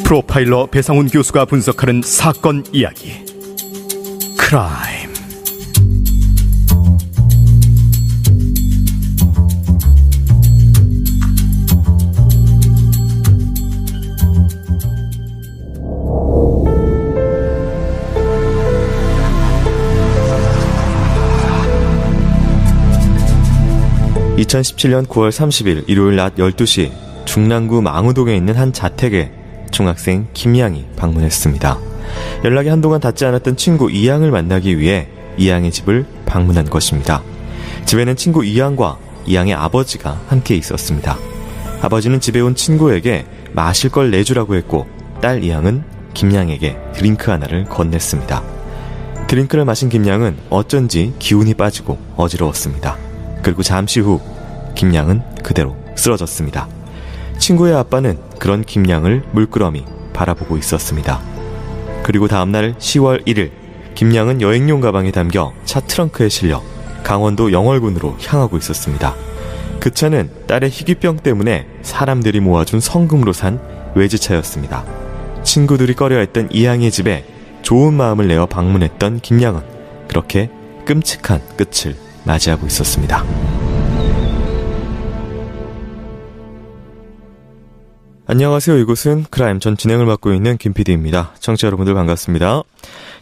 프로파일러 배상훈 교수가 분석하는 사건 이야기 크라임. (2017년 9월 30일) 일요일 낮 12시 중랑구 망우동에 있는 한 자택에 중학생 김양이 방문했습니다. 연락이 한동안 닿지 않았던 친구 이양을 만나기 위해 이양의 집을 방문한 것입니다. 집에는 친구 이양과 이양의 아버지가 함께 있었습니다. 아버지는 집에 온 친구에게 마실 걸 내주라고 했고, 딸 이양은 김양에게 드링크 하나를 건넸습니다. 드링크를 마신 김양은 어쩐지 기운이 빠지고 어지러웠습니다. 그리고 잠시 후 김양은 그대로 쓰러졌습니다. 친구의 아빠는 그런 김양을 물끄러미 바라보고 있었습니다. 그리고 다음날 10월 1일 김양은 여행용 가방에 담겨 차 트렁크에 실려 강원도 영월군으로 향하고 있었습니다. 그 차는 딸의 희귀병 때문에 사람들이 모아준 성금으로 산 외제차였습니다. 친구들이 꺼려했던 이양의 집에 좋은 마음을 내어 방문했던 김양은 그렇게 끔찍한 끝을 맞이하고 있었습니다. 안녕하세요. 이곳은 크라임. 전 진행을 맡고 있는 김PD입니다. 청취자 여러분들 반갑습니다.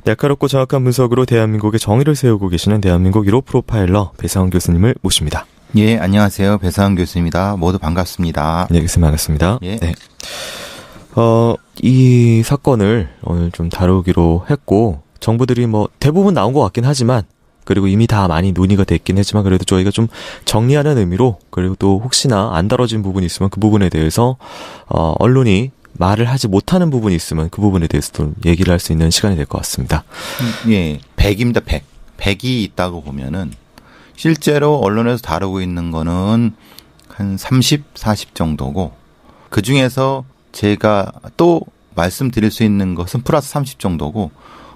날카롭고 정확한 분석으로 대한민국의 정의를 세우고 계시는 대한민국 1호 프로파일러 배상훈 교수님을 모십니다. 예, 안녕하세요. 배상훈 교수입니다. 모두 반갑습니다. 네, 교수님 반갑습니다. 예. 네. 이 사건을 오늘 좀 다루기로 했고, 정보들이 뭐 대부분 나온 것 같긴 하지만, 그리고 이미 다 많이 논의가 됐긴 했지만, 그래도 저희가 좀 정리하는 의미로, 그리고 또 혹시나 안 다뤄진 부분이 있으면 그 부분에 대해서 언론이 말을 하지 못하는 부분이 있으면 그 부분에 대해서 좀 얘기를 할 수 있는 시간이 될 것 같습니다. 예, 100입니다. 100. 100이 있다고 보면은 실제로 언론에서 다루고 있는 거는 한 30, 40 정도고, 그 중에서 제가 또 말씀드릴 수 있는 것은 플러스 30 정도고,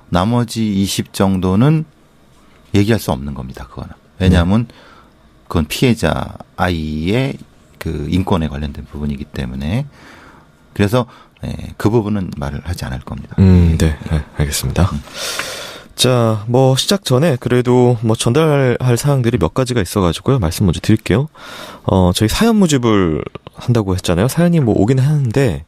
나머지 20 정도는 얘기할 수 없는 겁니다. 그거는. 왜냐하면 그건 피해자 아이의 그 인권에 관련된 부분이기 때문에, 그래서 그 부분은 말을 하지 않을 겁니다. 네, 알겠습니다. 자, 뭐 시작 전에 그래도 뭐 전달할 사항들이 몇 가지가 있어가지고요. 말씀 먼저 드릴게요. 저희 사연 모집을 한다고 했잖아요. 사연이 뭐 오긴 하는데,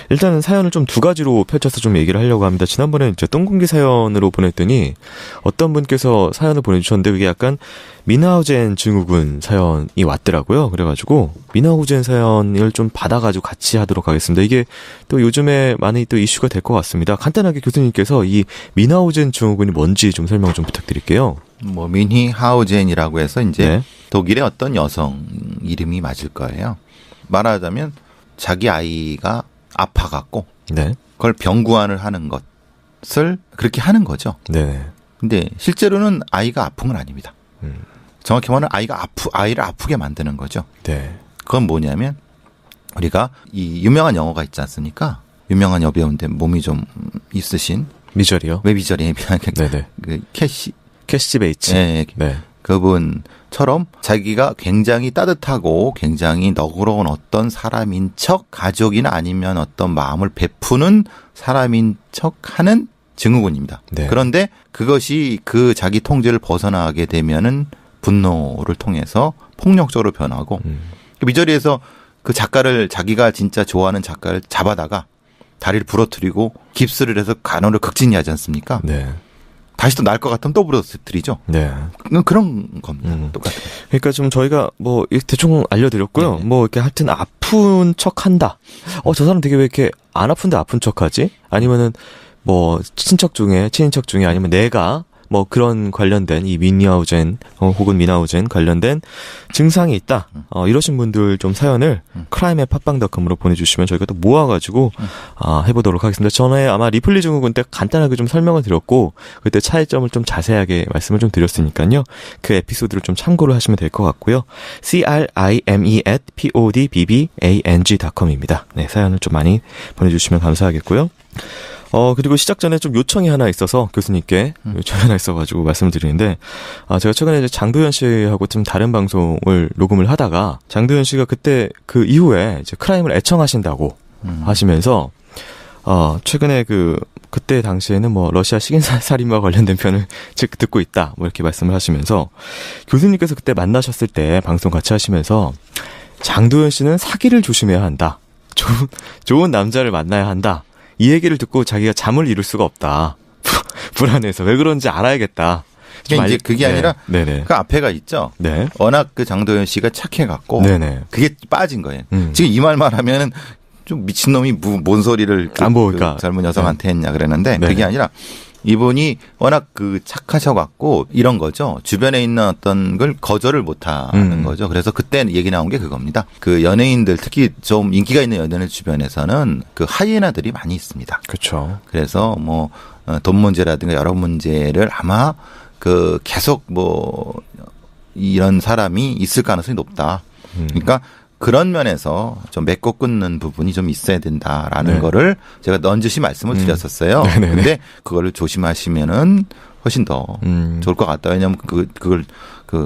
일단은 사연을 좀 두 가지로 펼쳐서 좀 얘기를 하려고 합니다. 지난번에 이제 똥공기 사연으로 보냈더니 어떤 분께서 사연을 보내주셨는데, 그게 약간 미나우젠 증후군 사연이 왔더라고요. 그래가지고 미나우젠 사연을 좀 받아가지고 같이 하도록 하겠습니다. 이게 또 요즘에 많이 또 이슈가 될 것 같습니다. 간단하게 교수님께서 이 미나우젠 증후군이 뭔지 좀 설명 좀 부탁드릴게요. 뭐 미니하우젠이라고 해서 이제 네. 독일의 어떤 여성 이름이 맞을 거예요. 말하자면 자기 아이가 아파갖고, 네. 그걸 병구안을 하는 것을 그렇게 하는 거죠. 네. 근데 실제로는 아이가 아픈 건 아닙니다. 정확히 말하면 아이를 아프게 만드는 거죠. 네. 그건 뭐냐면, 우리가 이 유명한 영화가 있지 않습니까? 유명한 여배우인데 몸이 좀 있으신. 미저리요? 왜 미저리? 네네. 그 캐시 베이츠. 네. 네. 그분처럼 자기가 굉장히 따뜻하고 굉장히 너그러운 어떤 사람인 척, 가족이나 아니면 어떤 마음을 베푸는 사람인 척 하는 증후군입니다. 네. 그런데 그것이 그 자기 통제를 벗어나게 되면은 분노를 통해서 폭력적으로 변하고, 미저리에서 그 작가를, 자기가 진짜 좋아하는 작가를 잡아다가 다리를 부러뜨리고 깁스를 해서 간호를 극진히 하지 않습니까? 네. 다시 또 날 것 같으면 또 부러뜨리죠. 네. 그런 겁니다. 똑같은. 그러니까 좀 저희가 뭐 대충 알려드렸고요. 네네. 뭐 이렇게 하여튼 아픈 척한다. 저 사람 되게 왜 이렇게 안 아픈데 아픈 척하지? 아니면은 뭐 친인척 중에 아니면 내가 뭐 그런 관련된 이 미니하우젠 혹은 미나우젠 관련된 증상이 있다. 이러신 분들 좀 사연을 크라임의 팟빵닷컴으로 보내주시면 저희가 또 모아가지고 해보도록 하겠습니다. 전에 아마 리플리 증후군 때 간단하게 좀 설명을 드렸고, 그때 차이점을 좀 자세하게 말씀을 좀 드렸으니까요. 그 에피소드를 좀 참고를 하시면 될 것 같고요. crime@podbbang.com입니다. 네, 사연을 좀 많이 보내주시면 감사하겠고요. 그리고 시작 전에 좀 요청이 하나 있어서 교수님께 요청이 하나 있어가지고 말씀을 드리는데, 제가 최근에 이제 장도연 씨하고 좀 다른 방송을 녹음을 하다가 장도연 씨가 그때 그 이후에 이제 크라임을 애청하신다고 하시면서 최근에 그때 당시에는 뭐 러시아 식인살인과 관련된 편을 듣고 있다 뭐 이렇게 말씀을 하시면서 교수님께서 그때 만나셨을 때 방송 같이 하시면서 장도연 씨는 사기를 조심해야 한다. 좋은 남자를 만나야 한다. 이 얘기를 듣고 자기가 잠을 이룰 수가 없다. 불안해서 왜 그런지 알아야겠다. 이제 그게 아니라 네네. 그 앞에가 있죠. 네. 워낙 그 장도연 씨가 착해갖고 네네. 그게 빠진 거예요. 지금 이 말만 하면은 좀 미친놈이 뭔 소리를 그 젊은 여성한테 했냐 그랬는데 네네. 그게 아니라 이분이 워낙 그 착하셔갖고 이런 거죠. 주변에 있는 어떤 걸 거절을 못하는 거죠. 그래서 그때 얘기 나온 게 그겁니다. 그 연예인들 특히 좀 인기가 있는 연예인 주변에서는 그 하이에나들이 많이 있습니다. 그렇죠. 그래서 뭐 돈 문제라든가 여러 문제를 아마 그 계속 뭐 이런 사람이 있을 가능성이 높다. 그러니까 그런 면에서 좀 맺고 끊는 부분이 좀 있어야 된다라는 거를 제가 넌지시 말씀을 드렸었어요. 그런데 그거를 조심하시면은 훨씬 더 좋을 것 같다. 왜냐하면 그걸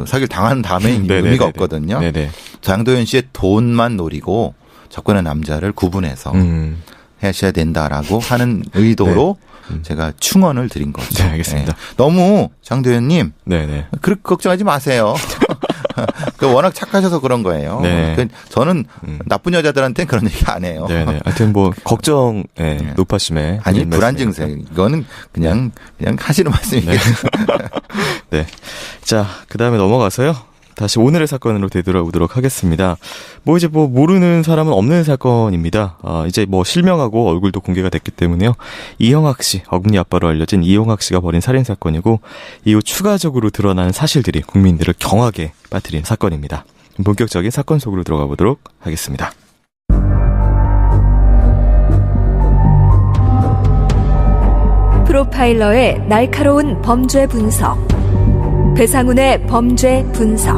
사기를 당한 다음에 의미가 없거든요. 네네. 장도연 씨의 돈만 노리고 접근한 남자를 구분해서 하셔야 된다라고 하는 의도로 제가 충언을 드린 거죠. 네, 알겠습니다. 네. 너무 장도연님, 네네. 그렇게 걱정하지 마세요. 워낙 착하셔서 그런 거예요. 네. 저는 나쁜 여자들한테는 그런 얘기 안 해요. 네네. 하여튼 뭐 걱정 높아심에 아니 불안 증세 이거는 그냥 하시는 말씀이에요. 네. 네. 자, 그다음에 넘어가서요. 다시 오늘의 사건으로 되돌아오도록 하겠습니다. 이제 모르는 사람은 없는 사건입니다. 이제 실명하고 얼굴도 공개가 됐기 때문에요. 이형학 씨, 어금니 아빠로 알려진 이형학 씨가 벌인 살인 사건이고 이후 추가적으로 드러난 사실들이 국민들을 경악에 빠뜨린 사건입니다. 본격적인 사건 속으로 들어가 보도록 하겠습니다. 프로파일러의 날카로운 범죄 분석. 배상훈의 범죄 분석.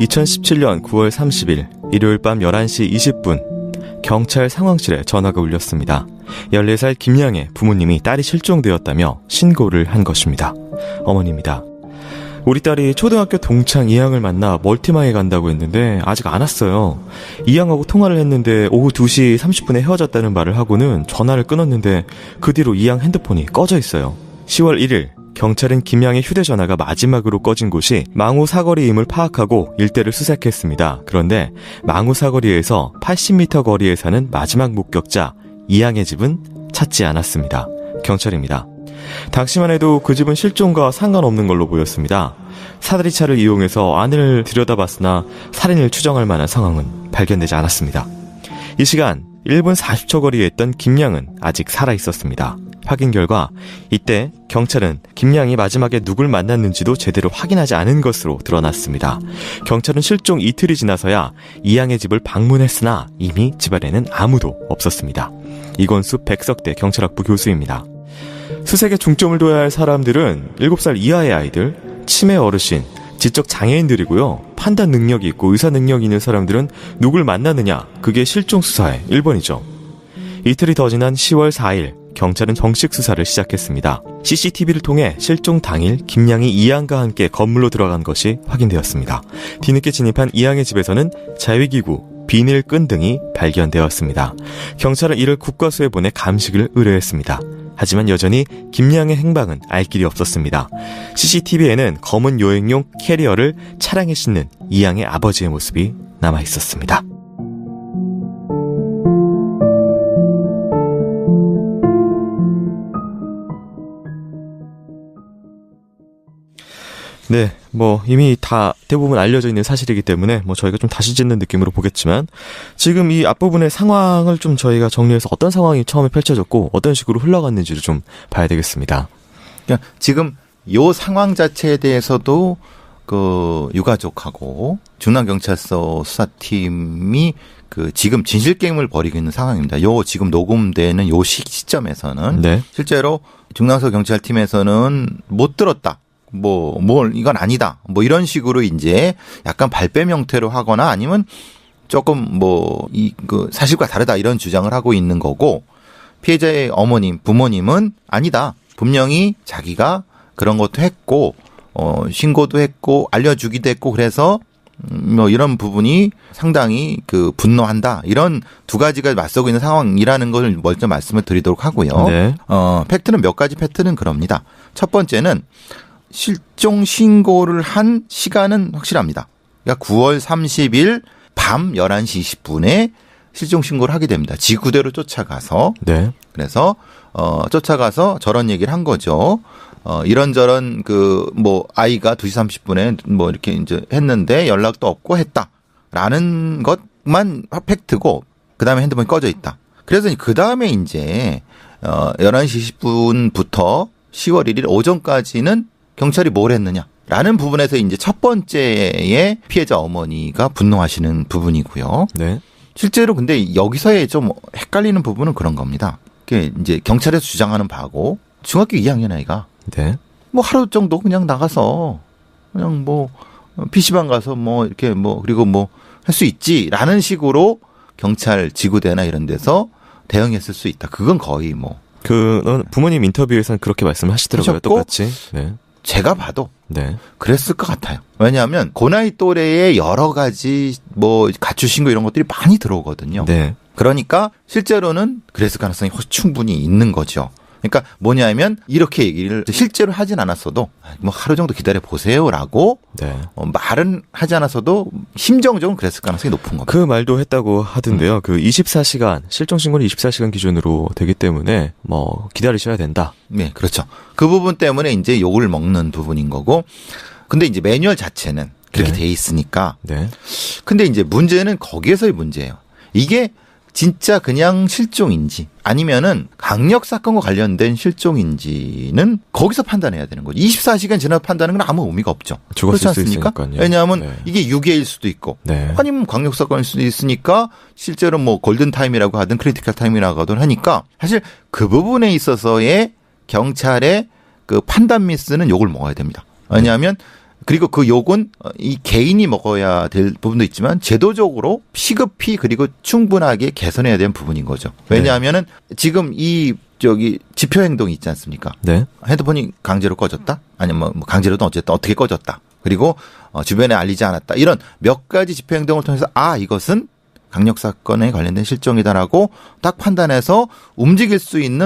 (2017년 9월 30일) 일요일 밤 11시 20분 경찰 상황실에 전화가 울렸습니다. 14살 김양의 부모님이 딸이 실종되었다며 신고를 한 것입니다. 어머니입니다. 우리 딸이 초등학교 동창 이양을 만나 멀티마에 간다고 했는데 아직 안 왔어요. 이양하고 통화를 했는데 오후 2시 30분에 헤어졌다는 말을 하고는 전화를 끊었는데 그 뒤로 이양 핸드폰이 꺼져 있어요. 10월 1일 경찰은 김양의 휴대전화가 마지막으로 꺼진 곳이 망우 사거리임을 파악하고 일대를 수색했습니다. 그런데 망우 사거리에서 80m 거리에 사는 마지막 목격자 이양의 집은 찾지 않았습니다. 경찰입니다. 당시만 해도 그 집은 실종과 상관없는 걸로 보였습니다. 사다리차를 이용해서 안을 들여다봤으나 살인을 추정할 만한 상황은 발견되지 않았습니다. 이 시간 1분 40초 거리에 있던 김양은 아직 살아있었습니다. 확인 결과 이때 경찰은 김양이 마지막에 누굴 만났는지도 제대로 확인하지 않은 것으로 드러났습니다. 경찰은 실종 이틀이 지나서야 이양의 집을 방문했으나 이미 집안에는 아무도 없었습니다. 이건수 백석대 경찰학부 교수입니다. 수색에 중점을 둬야 할 사람들은 7살 이하의 아이들, 치매 어르신, 지적 장애인들이고요. 판단 능력이 있고 의사 능력이 있는 사람들은 누굴 만나느냐, 그게 실종 수사의 1번이죠. 이틀이 더 지난 10월 4일 경찰은 정식 수사를 시작했습니다. CCTV를 통해 실종 당일 김양이 이양과 함께 건물로 들어간 것이 확인되었습니다. 뒤늦게 진입한 이양의 집에서는 자위기구, 비닐끈 등이 발견되었습니다. 경찰은 이를 국과수에 보내 감식을 의뢰했습니다. 하지만 여전히 김양의 행방은 알 길이 없었습니다. CCTV에는 검은 여행용 캐리어를 차량에 싣는 이양의 아버지의 모습이 남아있었습니다. 네, 이미 다 대부분 알려져 있는 사실이기 때문에 저희가 좀 다시 짓는 느낌으로 보겠지만 지금 이 앞부분의 상황을 좀 저희가 정리해서 어떤 상황이 처음에 펼쳐졌고 어떤 식으로 흘러갔는지를 좀 봐야 되겠습니다. 그러니까 지금 요 상황 자체에 대해서도 그 유가족하고 중남경찰서 수사팀이 그 지금 진실 게임을 벌이고 있는 상황입니다. 요 지금 녹음되는 요 시점에서는 네. 실제로 중남서 경찰팀에서는 못 들었다. 이건 아니다. 이런 식으로 이제 약간 발뺌 형태로 하거나 아니면 조금 뭐 사실과 다르다 이런 주장을 하고 있는 거고 피해자의 어머님, 부모님은 아니다. 분명히 자기가 그런 것도 했고 신고도 했고 알려주기도 했고 그래서 뭐 이런 부분이 상당히 분노한다. 이런 두 가지가 맞서고 있는 상황이라는 걸 먼저 말씀을 드리도록 하고요. 네. 팩트는 몇 가지 팩트는 그럽니다. 첫 번째는 실종 신고를 한 시간은 확실합니다. 그러니까 9월 30일 밤 11시 20분에 실종 신고를 하게 됩니다. 지구대로 쫓아가서. 네. 그래서 쫓아가서 저런 얘기를 한 거죠. 이런저런 아이가 2시 30분에 이렇게 이제 했는데 연락도 없고 했다라는 것만 팩트고 그다음에 핸드폰이 꺼져 있다. 그래서 그다음에 이제 11시 20분부터 10월 1일 오전까지는 경찰이 뭘 했느냐라는 부분에서 이제 첫 번째의 피해자 어머니가 분노하시는 부분이고요. 네. 실제로 근데 여기서의 좀 헷갈리는 부분은 그런 겁니다. 그게 이제 경찰에서 주장하는 바고 중학교 2학년 아이가 네. 뭐 하루 정도 그냥 나가서 그냥 뭐 PC방 가서 뭐 이렇게 그리고 할 수 있지라는 식으로 경찰 지구대나 이런 데서 대응했을 수 있다. 그건 거의 부모님 인터뷰에서는 그렇게 말씀하시더라고요. 하셨고, 똑같이. 네. 제가 봐도 네. 그랬을 것 같아요. 왜냐하면 고나이 또래의 여러 가지 가출신고 이런 것들이 많이 들어오거든요. 네. 그러니까 실제로는 그랬을 가능성이 충분히 있는 거죠. 그러니까 뭐냐면 이렇게 얘기를 실제로 하진 않았어도 하루 정도 기다려 보세요라고 네. 말은 하지 않았어도 심정적으로 그랬을 가능성이 높은 겁니다. 그 말도 했다고 하던데요. 24시간 실종 신고는 24시간 기준으로 되기 때문에 기다리셔야 된다. 네, 그렇죠. 그 부분 때문에 이제 욕을 먹는 부분인 거고. 근데 이제 매뉴얼 자체는 그렇게 네. 돼 있으니까. 네. 근데 이제 문제는 거기에서의 문제예요. 이게 진짜 그냥 실종인지 아니면은 강력 사건과 관련된 실종인지는 거기서 판단해야 되는 거죠. 24시간 지나서 판단하는 건 아무 의미가 없죠. 죽었을 그렇지 수 않습니까? 있으니까요. 왜냐하면 네. 이게 유괴일 수도 있고 네. 아니면 강력 사건일 수도 있으니까 실제로 골든 타임이라고 하든 크리티컬 타임이라고 하든 하니까 사실 그 부분에 있어서의 경찰의 판단 미스는 욕을 먹어야 됩니다. 왜냐하면 그리고 그 욕은 이 개인이 먹어야 될 부분도 있지만 제도적으로 시급히 그리고 충분하게 개선해야 되는 부분인 거죠. 왜냐하면은 지금 집효 행동이 있지 않습니까? 네. 핸드폰이 강제로 꺼졌다? 아니면 강제로든 어쨌든 어떻게 꺼졌다. 그리고 주변에 알리지 않았다. 이런 몇 가지 집효 행동을 통해서 이것은 강력 사건에 관련된 실종이다라고 딱 판단해서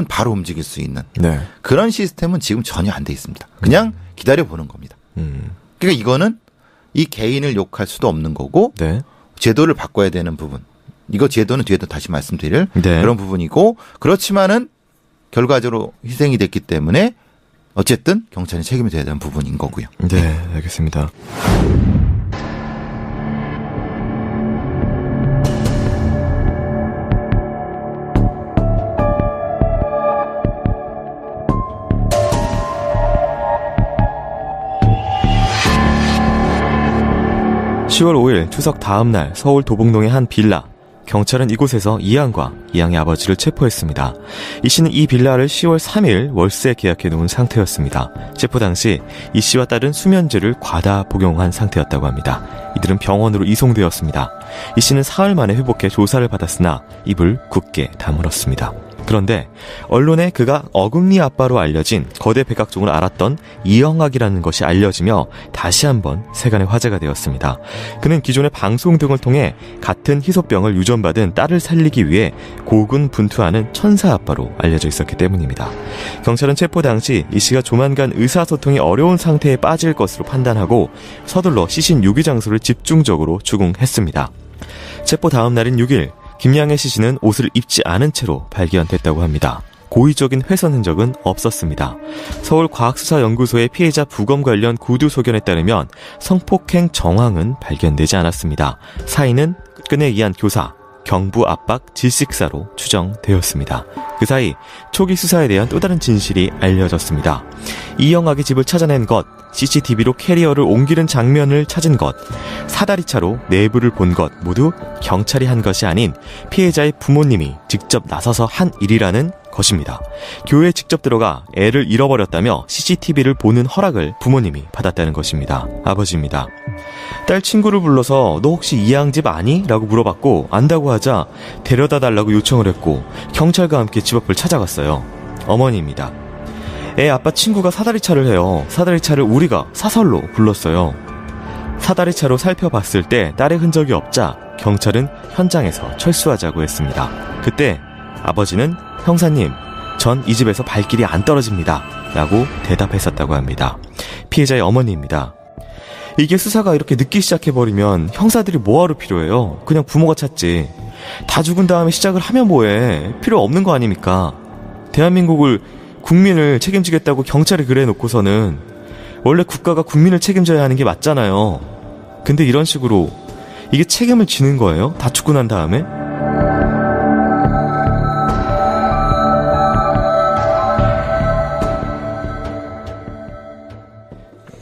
바로 움직일 수 있는 네. 그런 시스템은 지금 전혀 안 돼 있습니다. 그냥 기다려 보는 겁니다. 그러니까 이거는 이 개인을 욕할 수도 없는 거고 네. 제도를 바꿔야 되는 부분. 이거 제도는 뒤에도 다시 말씀드릴 네. 그런 부분이고 그렇지만은 결과적으로 희생이 됐기 때문에 어쨌든 경찰이 책임이 져야 되는 부분인 거고요. 네, 알겠습니다. (10월 5일) 추석 다음 날 서울 도봉동의 한 빌라. 경찰은 이곳에서 이양과 이양의 아버지를 체포했습니다. 이 씨는 이 빌라를 10월 3일 월세 계약해 놓은 상태였습니다. 체포 당시 이 씨와 딸은 수면제를 과다 복용한 상태였다고 합니다. 이들은 병원으로 이송되었습니다. 이 씨는 사흘 만에 회복해 조사를 받았으나 입을 굳게 다물었습니다. 그런데 언론에 그가 어금니 아빠로 알려진 거대 백악종을 알았던 이영학이라는 것이 알려지며 다시 한번 세간의 화제가 되었습니다. 그는 기존의 방송 등을 통해 같은 희소병을 유전받은 딸을 살리기 위해 고군분투하는 천사 아빠로 알려져 있었기 때문입니다. 경찰은 체포 당시 이 씨가 조만간 의사소통이 어려운 상태에 빠질 것으로 판단하고 서둘러 시신 유기 장소를 집중적으로 추궁했습니다. 체포 다음 날인 6일 김양의 시신은 옷을 입지 않은 채로 발견됐다고 합니다. 고의적인 훼손 흔적은 없었습니다. 서울과학수사연구소의 피해자 부검 관련 구두 소견에 따르면 성폭행 정황은 발견되지 않았습니다. 사인은 끈에 의한 교사, 경부 압박, 질식사로 추정되었습니다. 그 사이 초기 수사에 대한 또 다른 진실이 알려졌습니다. 이영학의 집을 찾아낸 것, CCTV로 캐리어를 옮기는 장면을 찾은 것, 사다리차로 내부를 본 것 모두 경찰이 한 것이 아닌 피해자의 부모님이 직접 나서서 한 일이라는 것입니다. 교회에 직접 들어가 애를 잃어버렸다며 CCTV를 보는 허락을 부모님이 받았다는 것입니다. 아버지입니다. 딸 친구를 불러서 너 혹시 이양집 아니? 라고 물어봤고 안다고 하자 데려다 달라고 요청을 했고 경찰과 함께 집 앞을 찾아갔어요. 어머니입니다. 애 아빠 친구가 사다리차를 해요. 사다리차를 우리가 사설로 불렀어요. 사다리차로 살펴봤을 때 딸의 흔적이 없자 경찰은 현장에서 철수하자고 했습니다. 그때 아버지는 형사님, 전 이 집에서 발길이 안 떨어집니다. 라고 대답했었다고 합니다. 피해자의 어머니입니다. 이게 수사가 이렇게 늦기 시작해버리면 형사들이 뭐하러 필요해요? 그냥 부모가 찾지. 다 죽은 다음에 시작을 하면 뭐해? 필요 없는 거 아닙니까? 대한민국을 국민을 책임지겠다고 경찰이 그래놓고서는 원래 국가가 국민을 책임져야 하는 게 맞잖아요. 근데 이런 식으로 이게 책임을 지는 거예요? 다 죽고 난 다음에?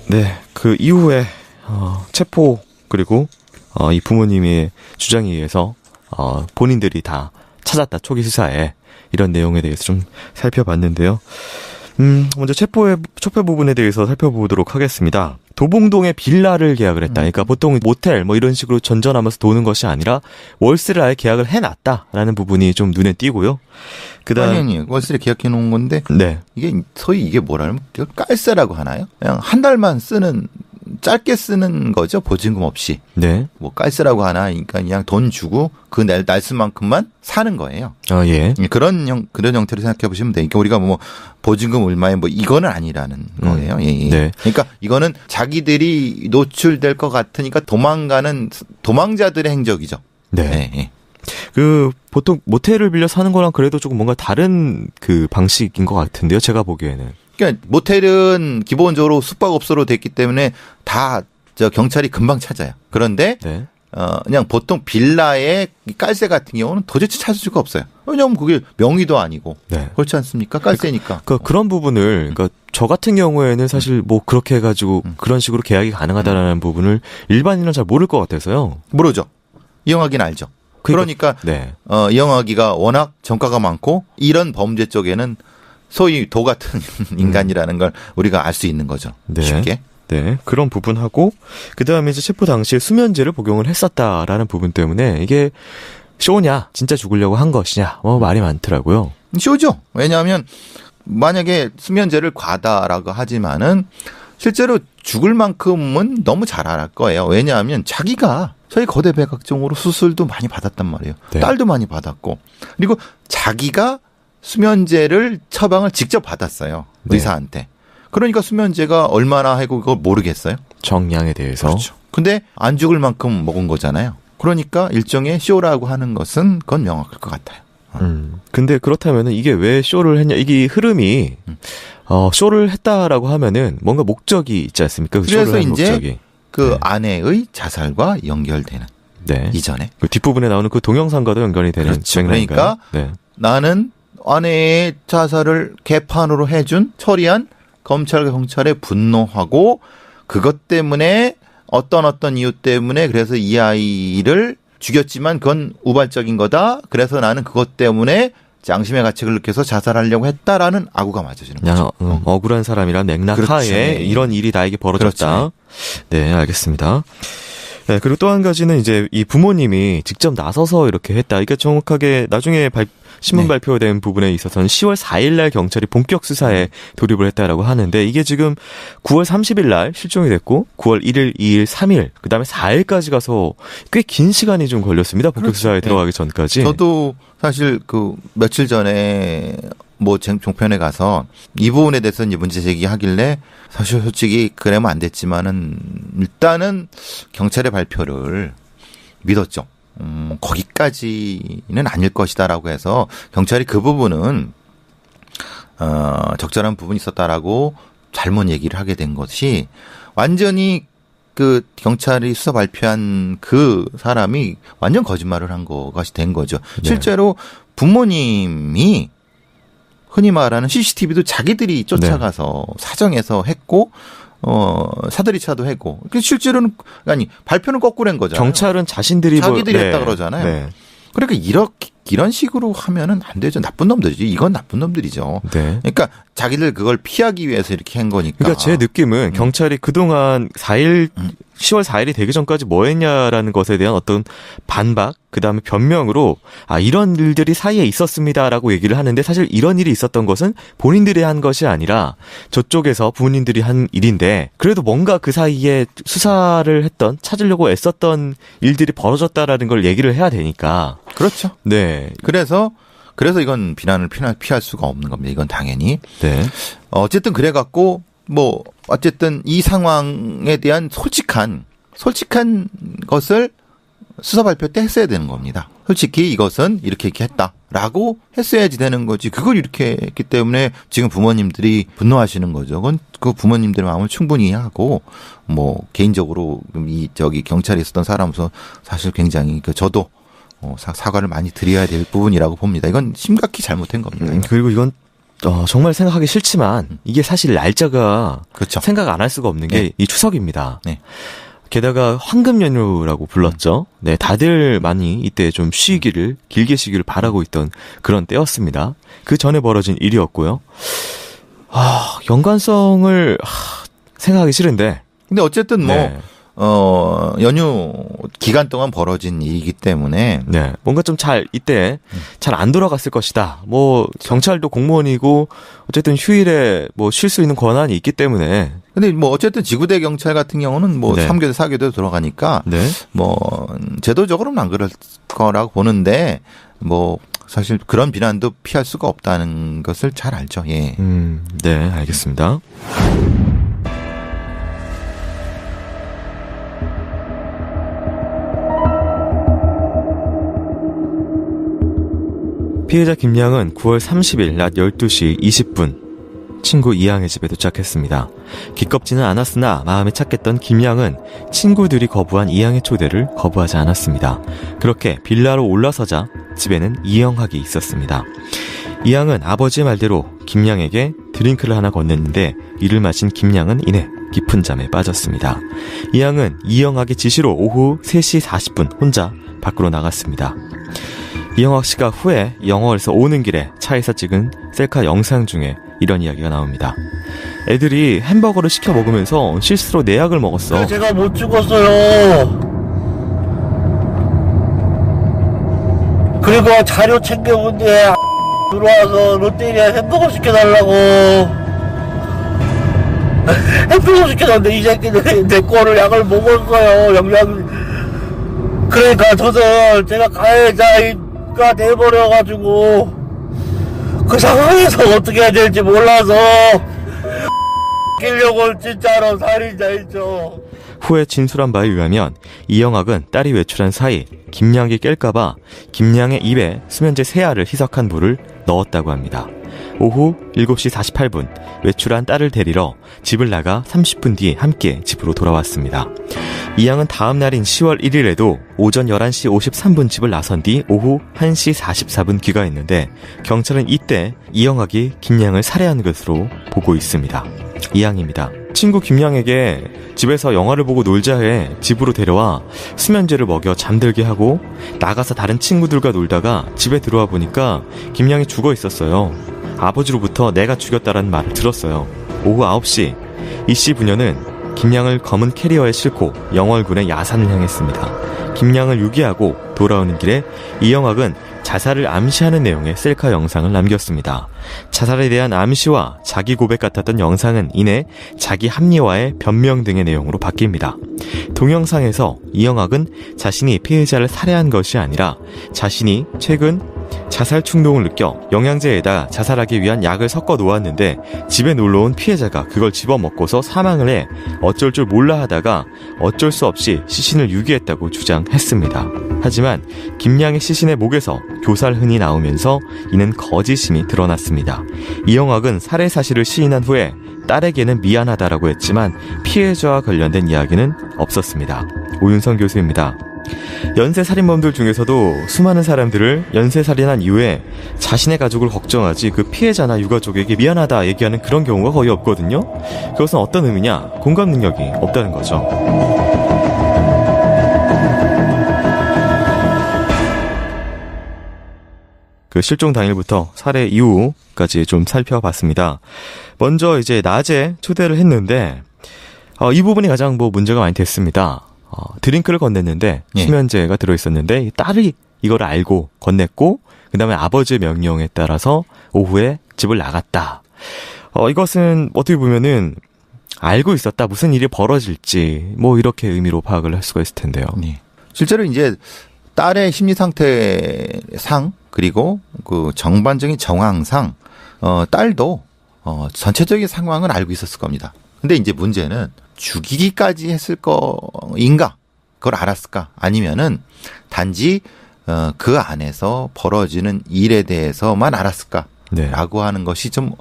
네, 그 이후에 체포 그리고 이 부모님의 주장에 의해서 본인들이 다 찾았다, 초기 수사에. 이런 내용에 대해서 좀 살펴봤는데요. 먼저 체포 부분에 대해서 살펴보도록 하겠습니다. 도봉동에 빌라를 계약을 했다. 그러니까 보통 모텔 뭐 이런 식으로 전전하면서 도는 것이 아니라 월세를 아예 계약을 해놨다라는 부분이 좀 눈에 띄고요. 그다음 아니 월세를 계약해 놓은 건데 네. 이게 소위 이게 뭐라면 깔세라고 하나요? 그냥 한 달만 쓰는 짧게 쓰는 거죠. 보증금 없이. 네. 뭐 깔세라고 하나, 그러니까 그냥 돈 주고 그 날수만큼만 사는 거예요. 예. 그런 형태로 생각해 보시면 돼요. 그러니까 우리가 뭐 보증금 얼마에 뭐 이거는 아니라는 거예요. 예. 네. 그러니까 이거는 자기들이 노출될 것 같으니까 도망가는 도망자들의 행적이죠. 네. 예. 그 보통 모텔을 빌려 사는 거랑 그래도 조금 뭔가 다른 그 방식인 것 같은데요. 제가 보기에는. 그러니까 모텔은 기본적으로 숙박업소로 됐기 때문에 다 경찰이 금방 찾아요. 그런데 네. 그냥 보통 빌라의 깔세 같은 경우는 도대체 찾을 수가 없어요. 왜냐하면 그게 명의도 아니고 네. 그렇지 않습니까? 깔세니까. 그런 부분을 그러니까 저 같은 경우에는 사실 뭐 그렇게 해가지고 그런 식으로 계약이 가능하다라는 부분을 일반인은 잘 모를 것 같아서요. 모르죠. 이용하기는 알죠. 그러니까 네. 이용하기가 워낙 정가가 많고 이런 범죄 쪽에는 소위 도 같은 인간이라는 걸 우리가 알 수 있는 거죠. 네. 쉽게. 네. 그런 부분하고 그다음에 이제 체포 당시에 수면제를 복용을 했었다라는 부분 때문에 이게 쇼냐, 진짜 죽으려고 한 것이냐, 말이 많더라고요. 쇼죠. 왜냐하면 만약에 수면제를 과다라고 하지만은 실제로 죽을 만큼은 너무 잘 알 거예요. 왜냐하면 자기가 저희 거대 백악종으로 수술도 많이 받았단 말이에요. 네. 딸도 많이 받았고 그리고 자기가 수면제를 처방을 직접 받았어요. 네. 의사한테. 그러니까 수면제가 얼마나 하고 그걸 모르겠어요. 정량에 대해서. 그렇죠. 근데 안 죽을 만큼 먹은 거잖아요. 그러니까 일종의 쇼라고 하는 것은 그건 명확할 것 같아요. 근데 그렇다면은 이게 왜 쇼를 했냐? 이게 흐름이 쇼를 했다라고 하면은 뭔가 목적이 있지 않습니까? 그래서 쇼를 한 이제 목적이. 그 네. 아내의 자살과 연결되는 네. 이전에. 그 뒷부분에 나오는 그 동영상과도 연관이 되는 그렇죠. 맥락인가요? 그러니까 네. 나는 아내의 자살을 개판으로 해준 처리한 검찰과 경찰에 분노하고 그것 때문에 어떤 이유 때문에 그래서 이 아이를 죽였지만 그건 우발적인 거다. 그래서 나는 그것 때문에 양심의 가책을 느껴서 자살하려고 했다라는 악우가 맞아지는 거죠. 억울한 사람이란 맥락 그렇죠. 하에 이런 일이 나에게 벌어졌다. 그렇죠. 네, 알겠습니다. 네, 그리고 또 한 가지는 이제 이 부모님이 직접 나서서 이렇게 했다. 이게 정확하게 나중에 신문 네. 발표된 부분에 있어서는 10월 4일 날 경찰이 본격 수사에 돌입을 했다라고 하는데 이게 지금 9월 30일 날 실종이 됐고 9월 1일, 2일, 3일 그다음에 4일까지 가서 꽤 긴 시간이 좀 걸렸습니다. 본격 그렇죠. 수사에 들어가기 전까지. 저도 사실 그 며칠 전에 뭐 종편에 가서 이 부분에 대해서 이제 문제 제기하길래 사실 솔직히 그러면 안 됐지만은 일단은 경찰의 발표를 믿었죠. 거기까지는 아닐 것이다라고 해서 경찰이 그 부분은 적절한 부분이 있었다라고 잘못 얘기를 하게 된 것이 완전히 그 경찰이 수사 발표한 그 사람이 완전 거짓말을 한 것이 된 거죠. 네. 실제로 부모님이 흔히 말하는 CCTV도 자기들이 쫓아가서 사정해서 했고 사다리차도 했고 실제로는 발표는 거꾸로 한 거잖아요. 경찰은 자신들이 자기들이 했다 그러잖아요. 네. 그러니까 이렇게 이런 식으로 하면은 안 되죠. 나쁜 놈들이지. 이건 나쁜 놈들이죠. 네. 그러니까 자기들 그걸 피하기 위해서 이렇게 한 거니까. 그러니까 제 느낌은 경찰이 그동안 10월 4일이 되기 전까지 뭐 했냐라는 것에 대한 어떤 반박, 그 다음에 변명으로 이런 일들이 사이에 있었습니다라고 얘기를 하는데 사실 이런 일이 있었던 것은 본인들이 한 것이 아니라 저쪽에서 부모님들이 한 일인데 그래도 뭔가 그 사이에 수사를 했던, 찾으려고 애썼던 일들이 벌어졌다라는 걸 얘기를 해야 되니까. 그렇죠. 네. 그래서 이건 비난을 피할 수가 없는 겁니다. 이건 당연히. 네. 어쨌든 그래갖고 뭐 어쨌든 이 상황에 대한 솔직한 것을 수사 발표 때 했어야 되는 겁니다. 솔직히 이것은 이렇게 했다라고 했어야지 되는 거지. 그걸 이렇게 했기 때문에 지금 부모님들이 분노하시는 거죠. 그건 그 부모님들의 마음을 충분히 이해하고 뭐 개인적으로 경찰에 있었던 사람으로서 사실 굉장히 저도 사과를 많이 드려야 될 부분이라고 봅니다. 이건 심각히 잘못된 겁니다. 그리고 이건 정말 생각하기 싫지만 이게 사실 날짜가 그렇죠. 생각 안 할 수가 없는 게 이 추석입니다. 네. 게다가 황금 연휴라고 불렀죠. 네, 다들 많이 이때 좀 길게 쉬기를 바라고 있던 그런 때였습니다. 그 전에 벌어진 일이었고요. 연관성을 생각하기 싫은데. 근데 어쨌든 네. 연휴 기간 동안 벌어진 일이기 때문에. 네. 뭔가 좀 이때 잘 안 돌아갔을 것이다. 뭐, 경찰도 공무원이고, 어쨌든 휴일에 뭐 쉴 수 있는 권한이 있기 때문에. 근데 뭐 어쨌든 지구대 경찰 같은 경우는 뭐 네. 3교대, 4교대 돌아가니까. 네. 뭐, 제도적으로는 안 그럴 거라고 보는데, 뭐, 사실 그런 비난도 피할 수가 없다는 것을 잘 알죠. 예. 네, 알겠습니다. 피해자 김양은 9월 30일 낮 12시 20분 친구 이양의 집에 도착했습니다. 기껍지는 않았으나 마음에 착했던 김양은 친구들이 거부한 이양의 초대를 거부하지 않았습니다. 그렇게 빌라로 올라서자 집에는 이영학이 있었습니다. 이양은 아버지의 말대로 김양에게 드링크를 하나 건넸는데 이를 마신 김양은 이내 깊은 잠에 빠졌습니다. 이양은 이영학의 지시로 오후 3시 40분 혼자 밖으로 나갔습니다. 이영학 씨가 후에 영월에서 오는 길에 차에서 찍은 셀카 영상 중에 이런 이야기가 나옵니다. 애들이 햄버거를 시켜 먹으면서 실수로 내약을 먹었어. 제가 못 죽었어요. 그리고 자료 챙겨본 뒤에 들어와서 롯데리아 햄버거 시켜달라고. 햄버거 시켜놨는데 이 새끼들이 내 거를 약을 먹었어요. 그러니까 저는 제가 가해자가 돼버려가지고 그 상황에서 어떻게 해야 될지 몰라서 끼려고 진짜로 살인자이죠. 후에 진술한 바에 의하면 이영학은 딸이 외출한 사이 김양이 깰까봐 김양의 입에 수면제 3알을 희석한 물을 넣었다고 합니다. 오후 7시 48분 외출한 딸을 데리러 집을 나가 30분 뒤에 함께 집으로 돌아왔습니다. 이양은 다음 날인 10월 1일에도 오전 11시 53분 집을 나선 뒤 오후 1시 44분 귀가했는데 경찰은 이때 이영학이 김양을 살해한 것으로 보고 있습니다. 이양입니다. 친구 김양에게 집에서 영화를 보고 놀자 해 집으로 데려와 수면제를 먹여 잠들게 하고 나가서 다른 친구들과 놀다가 집에 들어와 보니까 김양이 죽어 있었어요. 아버지로부터 내가 죽였다라는 말을 들었어요. 오후 9시 이씨 부녀는 김양을 검은 캐리어에 싣고 영월군의 야산을 향했습니다. 김양을 유기하고 돌아오는 길에 이영학은 자살을 암시하는 내용의 셀카 영상을 남겼습니다. 자살에 대한 암시와 자기 고백 같았던 영상은 이내 자기 합리화의 변명 등의 내용으로 바뀝니다. 동영상에서 이영학은 자신이 피해자를 살해한 것이 아니라 자신이 최근 자살 충동을 느껴 영양제에다 자살하기 위한 약을 섞어 놓았는데 집에 놀러온 피해자가 그걸 집어먹고서 사망을 해 어쩔 줄 몰라 하다가 어쩔 수 없이 시신을 유기했다고 주장했습니다. 하지만 김양의 시신의 목에서 교살흔이 나오면서 이는 거짓임이 드러났습니다. 이영학은 살해 사실을 시인한 후에 딸에게는 미안하다라고 했지만 피해자와 관련된 이야기는 없었습니다. 오윤성 교수입니다. 연쇄살인범들 중에서도 수많은 사람들을 연쇄살인한 이후에 자신의 가족을 걱정하지 그 피해자나 유가족에게 미안하다 얘기하는 그런 경우가 거의 없거든요. 그것은 어떤 의미냐? 공감 능력이 없다는 거죠. 그 실종 당일부터 살해 이후까지 좀 살펴봤습니다. 먼저 이제 낮에 초대를 했는데 이 부분이 가장 뭐 문제가 많이 됐습니다. 드링크를 건넸는데 예. 수면제가 들어있었는데 이 딸이 이걸 알고 건넸고 그다음에 아버지의 명령에 따라서 오후에 집을 나갔다. 이것은 어떻게 보면은 알고 있었다. 무슨 일이 벌어질지 뭐 이렇게 의미로 파악을 할 수가 있을 텐데요. 네. 실제로 이제 딸의 심리 상태상 그리고 그 전반적인 정황상 딸도 전체적인 상황은 알고 있었을 겁니다. 근데 이제 문제는 죽이기까지 했을 거인가? 그걸 알았을까? 아니면은 단지 그 안에서 벌어지는 일에 대해서만 알았을까? 네. 라고 하는 것이 좀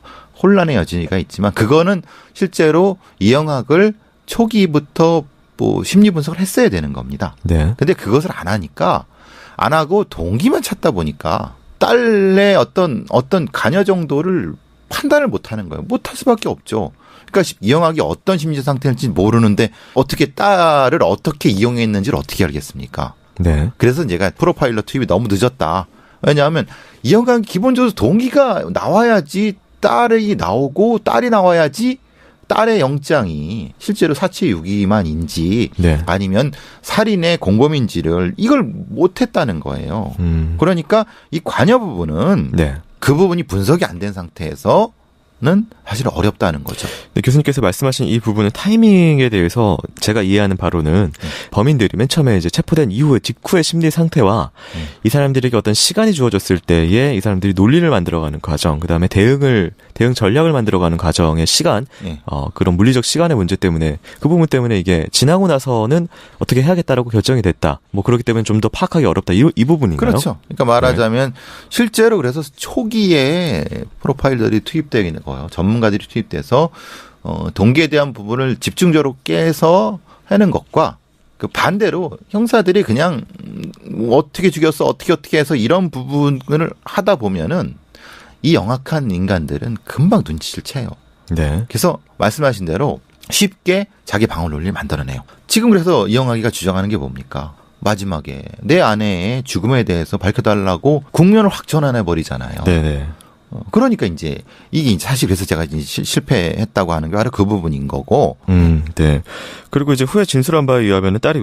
혼란의 여지가 있지만 그거는 실제로 이영학을 초기부터 뭐 심리 분석을 했어야 되는 겁니다. 네. 근데 그것을 안 하니까 안 하고 동기만 찾다 보니까 딸의 어떤 관여 정도를 판단을 못 하는 거예요. 못 할 수밖에 없죠. 그러니까 이영학이 어떤 심리 상태일지 모르는데 어떻게 딸을 어떻게 이용했는지를 어떻게 알겠습니까? 네. 그래서 제가 프로파일러 투입이 너무 늦었다. 왜냐하면 이영학이 기본적으로 동기가 나와야지 딸이 나오고 딸이 나와야지 딸의 영장이 실제로 사체 유기만인지 네. 아니면 살인의 공범인지를 이걸 못했다는 거예요. 그러니까 이 관여 부분은 네. 그 부분이 분석이 안 된 상태에서는 사실 어렵다는 거죠. 네, 교수님께서 말씀하신 이 부분은 타이밍에 대해서 제가 이해하는 바로는 범인들이 맨 처음에 이제 체포된 이후에 직후의 심리 상태와 이 사람들에게 어떤 시간이 주어졌을 때에 이 사람들이 논리를 만들어가는 과정, 그 다음에 대응 전략을 만들어가는 과정의 시간, 네. 그런 물리적 시간의 문제 때문에 그 부분 때문에 이게 지나고 나서는 어떻게 해야겠다라고 결정이 됐다. 뭐 그렇기 때문에 좀 더 파악하기 어렵다. 이 부분인가요? 그렇죠. 그러니까 말하자면 실제로 그래서 초기에 프로파일러들이 투입되어 있는 거예요. 전문가들이 투입돼서 동기에 대한 부분을 집중적으로 깨서 하는 것과 그 반대로 형사들이 그냥 어떻게 죽였어 어떻게 해서 이런 부분을 하다 보면은 이 영악한 인간들은 금방 눈치를 채요. 네. 그래서 말씀하신 대로 쉽게 자기 방어 논리를 만들어내요. 지금 그래서 이영학이가 주장하는 게 뭡니까? 마지막에 내 아내의 죽음에 대해서 밝혀달라고 국면을 확 전환해버리잖아요. 네네. 그러니까 이제 이게 사실 그래서 제가 이제 실패했다고 하는 게 바로 그 부분인 거고. 네. 그리고 이제 후에 진술한 바에 의하면 딸이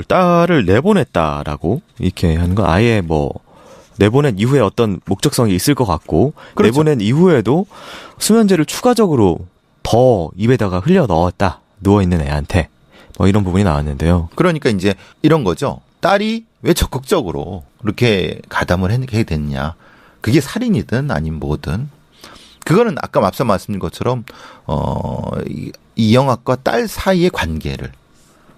딸을 내보냈다라고 이렇게 하는 건 아예 뭐 내보낸 이후에 어떤 목적성이 있을 것 같고 그렇죠. 내보낸 이후에도 수면제를 추가적으로 더 입에다가 흘려 넣었다. 누워있는 애한테. 뭐 이런 부분이 나왔는데요. 그러니까 이제 이런 거죠. 딸이 왜 적극적으로 그렇게 가담을 하게 됐냐. 그게 살인이든 아니면 뭐든. 그거는 아까 앞서 말씀드린 것처럼 이영학과 딸 사이의 관계를.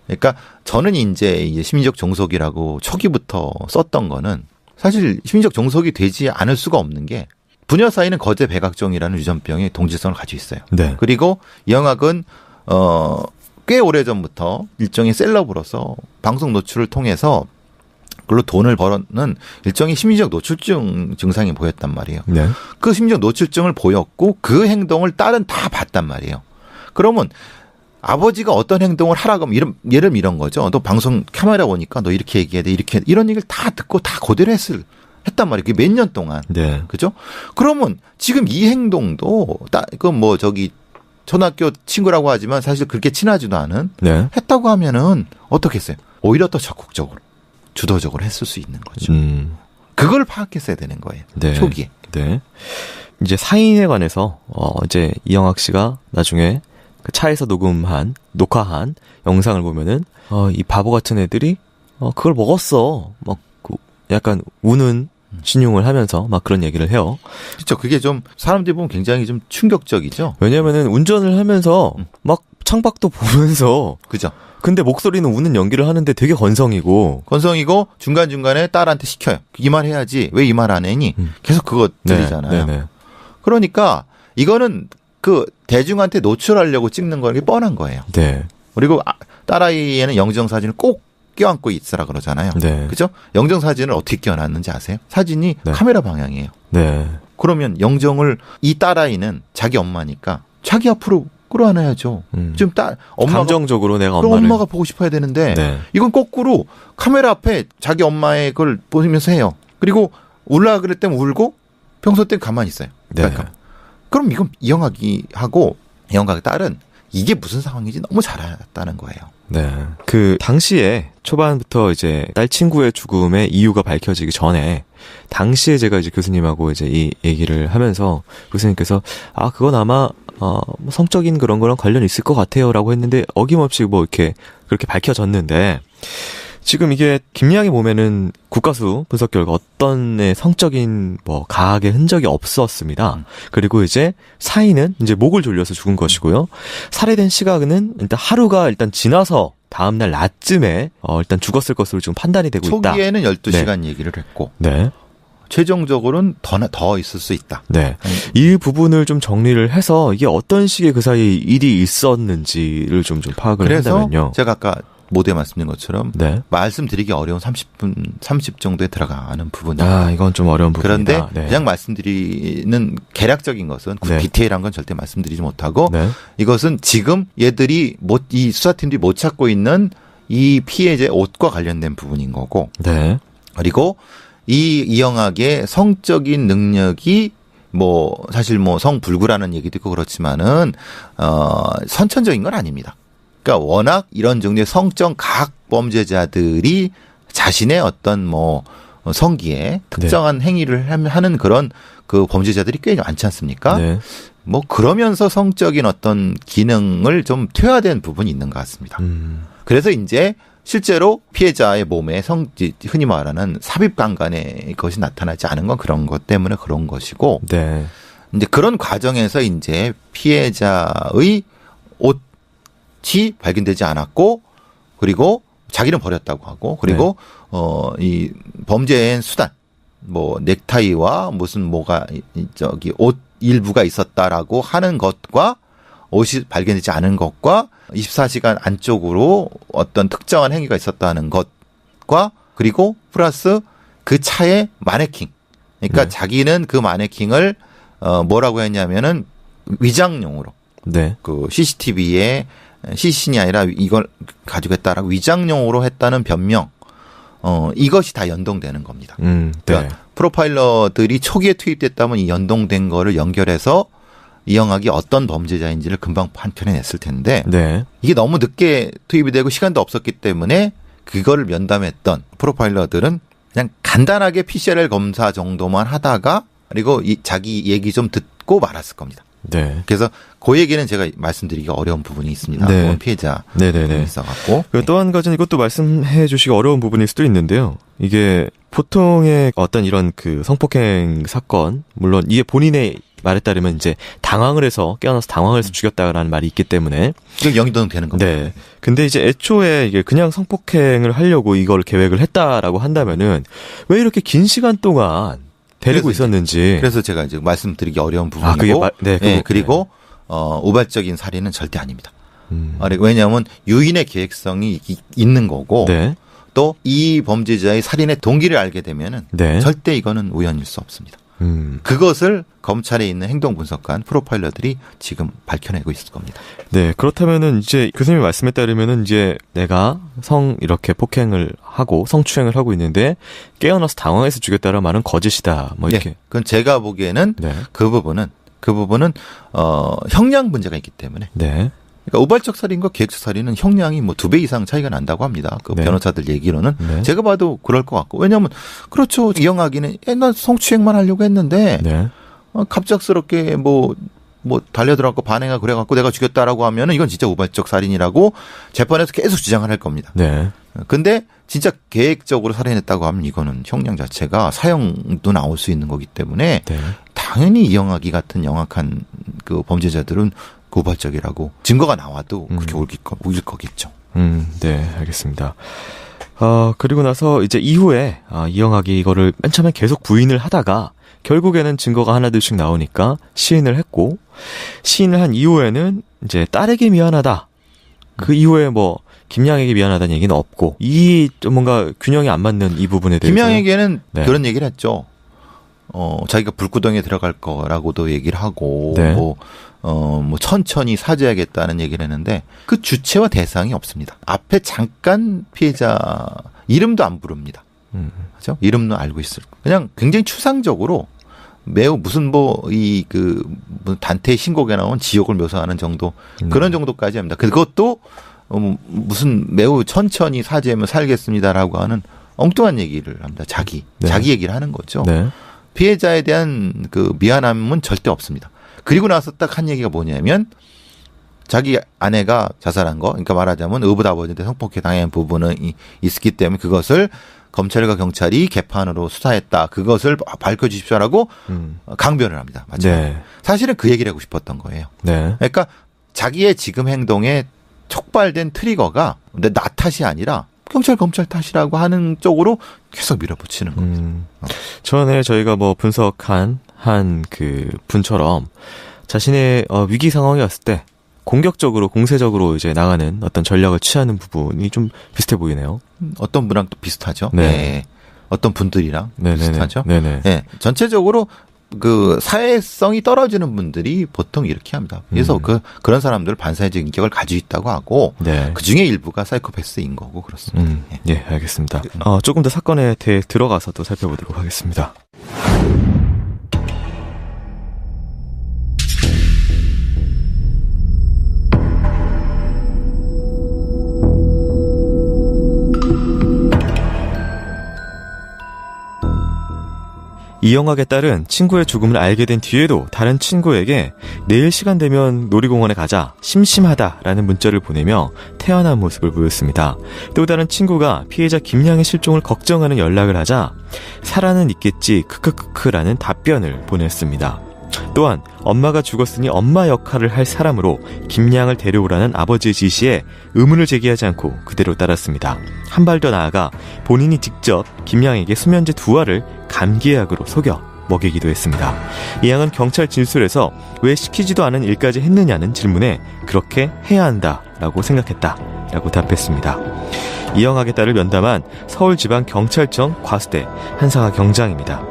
그러니까 저는 이제 심리적 종속이라고 초기부터 썼던 거는 사실 심리적 종속이 되지 않을 수가 없는 게 부녀 사이는 거제 백악종이라는 유전병의 동질성을 가지고 있어요. 네. 그리고 이영학은 꽤 오래전부터 일종의 셀럽으로서 방송 노출을 통해서 그걸로 돈을 벌었는 일종의 심리적 노출증 증상이 보였단 말이에요. 네. 그 심리적 노출증을 보였고 그 행동을 딸은 다 봤단 말이에요. 그러면 아버지가 어떤 행동을 하라고 하면 예를 이런 거죠. 너 방송 카메라 오니까 너 이렇게 얘기해야 돼. 이런 얘기를 다 듣고 다 그대로 했단 말이에요. 그게 몇 년 동안. 네. 그죠? 그러면 지금 이 행동도 초등학교 친구라고 하지만 사실 그렇게 친하지도 않은 네. 했다고 하면은 어떻게 했어요? 오히려 더 적극적으로 주도적으로 했을 수 있는 거죠. 그걸 파악했어야 되는 거예요. 네. 초기에. 네. 이제 사인에 관해서 이제 이영학 씨가 나중에 그 차에서 녹화한 영상을 보면은 이 바보 같은 애들이 그걸 먹었어. 막 약간 우는 신용을 하면서 막 그런 얘기를 해요. 그렇죠. 그게 좀 사람들이 보면 굉장히 좀 충격적이죠. 왜냐면은 운전을 하면서 막 창밖도 보면서 그죠. 근데 목소리는 우는 연기를 하는데 되게 건성이고 중간중간에 딸한테 시켜요. 이 말 해야지. 왜 이 말 안 했니? 계속 그거 들리잖아요. 네. 그러니까 이거는 그 대중한테 노출하려고 찍는 거는 뻔한 거예요. 네. 그리고 딸아이에는 영정사진을 꼭 껴안고 있으라 그러잖아요. 네. 그죠? 영정사진을 어떻게 껴놨는지 아세요? 사진이 네. 카메라 방향이에요. 네. 그러면 영정을 이 딸아이는 자기 엄마니까 자기 앞으로 끌어안아야죠. 지금 엄마가 감정적으로 내가 그럼 엄마를 엄마가 보고 싶어야 되는데 네. 이건 거꾸로 카메라 앞에 자기 엄마의 걸 보면서 해요. 그리고 울라 그럴 땐 울고 평소 땐 가만히 있어요. 네. 그러니까. 그럼 이건 이영학이하고 이영학의 딸은 이게 무슨 상황인지 너무 잘 알았다는 거예요. 네. 그 당시에 초반부터 이제 딸 친구의 죽음의 이유가 밝혀지기 전에 당시에 제가 이제 교수님하고 이제 이 얘기를 하면서 교수님께서 그건 아마 뭐 성적인 그런 거랑 관련이 있을 것 같아요라고 했는데 어김없이 뭐 이렇게 그렇게 밝혀졌는데 지금 이게 김양의 몸에는 국가수 분석 결과 어떤 성적인 뭐 가학의 흔적이 없었습니다. 그리고 이제 사인은 이제 목을 졸려서 죽은 것이고요. 살해된 시각은 일단 하루가 일단 지나서 다음날 낮쯤에 일단 죽었을 것으로 지금 판단이 되고 있다. 초기에는 12시간 얘기를 했고 네. 최종적으로는 더 있을 수 있다. 네. 이 부분을 좀 정리를 해서 이게 어떤 식의 그 사이 일이 있었는지를 좀 파악을 그래서 한다면요. 제가 아까 모두에 말씀드린 것처럼 네. 말씀드리기 어려운 30 정도에 들어가는 부분입니다. 이건 좀 어려운 부분이다. 그런데 네. 그냥 말씀드리는 개략적인 것은 네. 디테일한 건 절대 말씀드리지 못하고 네. 이것은 지금 얘들이 이 수사팀들이 못 찾고 있는 이 피해자의 옷과 관련된 부분인 거고 네. 그리고 이영학의 성적인 능력이 사실 성불구라는 얘기도 있고 그렇지만은 선천적인 건 아닙니다. 그러니까 워낙 이런 종류의 성적 가학 범죄자들이 자신의 어떤 성기에 특정한 행위를 하는 그런 그 범죄자들이 꽤 많지 않습니까? 네. 그러면서 성적인 어떤 기능을 좀 퇴화된 부분이 있는 것 같습니다. 그래서 이제 실제로 피해자의 몸에 흔히 말하는 삽입강간의 것이 나타나지 않은 건 그런 것 때문에 그런 것이고, 네. 이제 그런 과정에서 이제 피해자의 옷이 발견되지 않았고, 그리고 자기는 버렸다고 하고, 그리고 이 범죄의 수단, 넥타이와 무슨 옷 일부가 있었다라고 하는 것과 옷이 발견되지 않은 것과 24시간 안쪽으로 어떤 특정한 행위가 있었다는 것과 그리고 플러스 그 차의 마네킹. 그러니까 네. 자기는 그 마네킹을 뭐라고 했냐면은 위장용으로. 네. 그 CCTV에 시신이 아니라 이걸 가지고 했다라고 위장용으로 했다는 변명. 이것이 다 연동되는 겁니다. 네. 그러니까 프로파일러들이 초기에 투입됐다면 이 연동된 거를 연결해서 이영학이 어떤 범죄자인지를 금방 판편에 냈을 텐데 네. 이게 너무 늦게 투입이 되고 시간도 없었기 때문에 그거를 면담했던 프로파일러들은 그냥 간단하게 PCR 검사 정도만 하다가 그리고 자기 얘기 좀 듣고 말았을 겁니다. 네. 그래서 그 얘기는 제가 말씀드리기가 어려운 부분이 있습니다. 네. 그건 피해자 네네네. 있어갖고 또 한 가지는 이것도 말씀해 주시기 어려운 부분일 수도 있는데요. 이게 보통의 어떤 이런 그 성폭행 사건, 물론 이게 본인의 말에 따르면 이제 당황을 해서 깨어나서 당황을 해서 죽였다라는 말이 있기 때문에 이거 영도는 되는 겁니다. 네. 근데 이제 애초에 이게 그냥 성폭행을 하려고 이걸 계획을 했다라고 한다면은 왜 이렇게 긴 시간 동안 데리고 있었는지. 그래서 제가 이제 말씀드리기 어려운 부분이고, 그리고 우발적인 살인은 절대 아닙니다. 왜냐하면 유인의 계획성이 있는 거고, 네. 또 이 범죄자의 살인의 동기를 알게 되면은 네. 절대 이거는 우연일 수 없습니다. 그것을 검찰에 있는 행동분석관 프로파일러들이 지금 밝혀내고 있을 겁니다. 네, 그렇다면은 이제 교수님 말씀에 따르면은 이제 내가 이렇게 폭행을 하고 성추행을 하고 있는데 깨어나서 당황해서 죽였다는 말은 거짓이다. 이렇게. 네, 그건 제가 보기에는 네. 그 부분은 형량 문제가 있기 때문에. 네. 그러니까 우발적 살인과 계획적 살인은 형량이 2배 이상 차이가 난다고 합니다. 그 네. 변호사들 얘기로는. 네. 제가 봐도 그럴 것 같고. 왜냐하면 그렇죠. 이영학이는 나 성추행만 하려고 했는데 네. 갑작스럽게 달려들어갖고 반행하고 그래갖고 내가 죽였다라고 하면은 이건 진짜 우발적 살인이라고 재판에서 계속 주장을 할 겁니다. 네. 근데 진짜 계획적으로 살인했다고 하면 이거는 형량 자체가 사형도 나올 수 있는 거기 때문에 네. 당연히 이영학이 같은 영악한 그 범죄자들은 우발적이라고 증거가 나와도 그렇게 우길 거겠죠. 네, 알겠습니다. 그리고 나서 이제 이후에 이영학이 이거를 맨 처음에 계속 부인을 하다가 결국에는 증거가 하나둘씩 나오니까 시인을 했고, 시인을 한 이후에는 이제 딸에게 미안하다. 그 이후에 김양에게 미안하다는 얘기는 없고, 이 좀 뭔가 균형이 안 맞는 이 부분에 대해서. 김양에게는 네. 그런 얘기를 했죠. 자기가 불구덩이에 들어갈 거라고도 얘기를 하고, 네. 천천히 사죄하겠다는 얘기를 했는데 그 주체와 대상이 없습니다. 앞에 잠깐 피해자 이름도 안 부릅니다. 그죠? 이름도 알고 있을. 그냥 굉장히 추상적으로 매우 무슨 단테의 신곡에 나온 지옥을 묘사하는 정도 그런 정도까지 합니다. 그것도 무슨 매우 천천히 사죄하며 살겠습니다라고 하는 엉뚱한 얘기를 합니다. 자기 얘기를 하는 거죠. 네. 피해자에 대한 그 미안함은 절대 없습니다. 그리고 나서 딱 한 얘기가 뭐냐면 자기 아내가 자살한 거, 그러니까 말하자면 의붓아버지한테 성폭행 당한 부분은 있었기 때문에 그것을 검찰과 경찰이 개판으로 수사했다. 그것을 밝혀주십시오라고 강변을 합니다. 맞죠? 네. 사실은 그 얘기를 하고 싶었던 거예요. 네. 그러니까 자기의 지금 행동에 촉발된 트리거가 근데 나 탓이 아니라 검찰 탓이라고 하는 쪽으로 계속 밀어붙이는 겁니다. 전에 저희가 뭐 분석한 한 그 분처럼 자신의 위기 상황이 왔을 때 공격적으로 공세적으로 이제 나가는 어떤 전략을 취하는 부분이 좀 비슷해 보이네요. 어떤 분랑 또 비슷하죠. 네. 네. 어떤 분들이랑 네네네. 비슷하죠. 네네. 네. 전체적으로 그 사회성이 떨어지는 분들이 보통 이렇게 합니다. 그래서 그런 사람들 반사회적 인격을 가지고 있다고 하고 네. 그 중에 일부가 사이코패스인 거고 그렇습니다. 예, 알겠습니다. 조금 더 사건에 대해 들어가서 또 살펴보도록 하겠습니다. 이영학의 딸은 친구의 죽음을 알게 된 뒤에도 다른 친구에게 내일 시간 되면 놀이공원에 가자, 심심하다라는 문자를 보내며 태연한 모습을 보였습니다. 또 다른 친구가 피해자 김양의 실종을 걱정하는 연락을 하자 살아는 있겠지 크크크크라는 답변을 보냈습니다. 또한 엄마가 죽었으니 엄마 역할을 할 사람으로 김양을 데려오라는 아버지의 지시에 의문을 제기하지 않고 그대로 따랐습니다. 한 발 더 나아가 본인이 직접 김양에게 수면제 2알을 감기약으로 속여 먹이기도 했습니다. 이 양은 경찰 진술에서 왜 시키지도 않은 일까지 했느냐는 질문에 그렇게 해야 한다라고 생각했다라고 답했습니다. 이영학의 딸을 면담한 서울지방경찰청 과수대 한상하 경장입니다.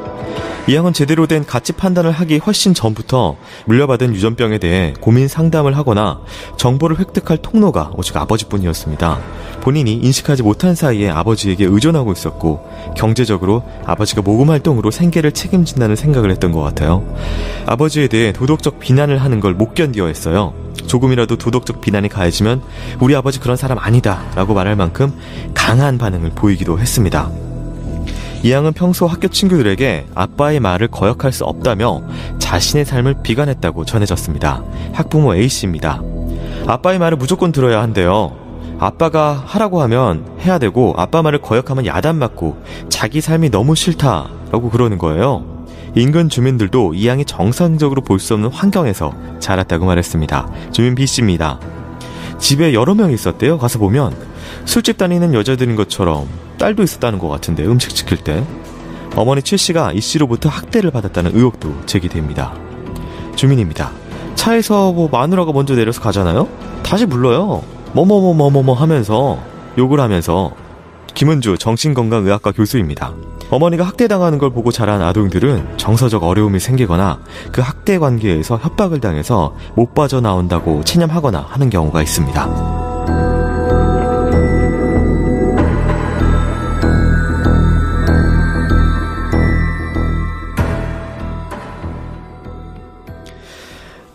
이 양은 제대로 된 가치 판단을 하기 훨씬 전부터 물려받은 유전병에 대해 고민 상담을 하거나 정보를 획득할 통로가 오직 아버지뿐이었습니다. 본인이 인식하지 못한 사이에 아버지에게 의존하고 있었고 경제적으로 아버지가 모금활동으로 생계를 책임진다는 생각을 했던 것 같아요. 아버지에 대해 도덕적 비난을 하는 걸 못 견뎌 했어요. 조금이라도 도덕적 비난이 가해지면 우리 아버지 그런 사람 아니다 라고 말할 만큼 강한 반응을 보이기도 했습니다. 이 양은 평소 학교 친구들에게 아빠의 말을 거역할 수 없다며 자신의 삶을 비관했다고 전해졌습니다. 학부모 A씨입니다. 아빠의 말을 무조건 들어야 한대요. 아빠가 하라고 하면 해야 되고 아빠 말을 거역하면 야단맞고 자기 삶이 너무 싫다라고 그러는 거예요. 인근 주민들도 이 양이 정상적으로 볼 수 없는 환경에서 자랐다고 말했습니다. 주민 B씨입니다. 집에 여러 명이 있었대요. 가서 보면 술집 다니는 여자들인 것처럼 딸도 있었다는 것 같은데 음식 시킬 때 어머니 최씨가 이씨로부터 학대를 받았다는 의혹도 제기됩니다. 주민입니다. 차에서 마누라가 먼저 내려서 가잖아요. 다시 불러요. 뭐뭐뭐뭐뭐 하면서 욕을 하면서. 김은주 정신건강의학과 교수입니다. 어머니가 학대당하는 걸 보고 자란 아동들은 정서적 어려움이 생기거나 그 학대 관계에서 협박을 당해서 못 빠져나온다고 체념하거나 하는 경우가 있습니다.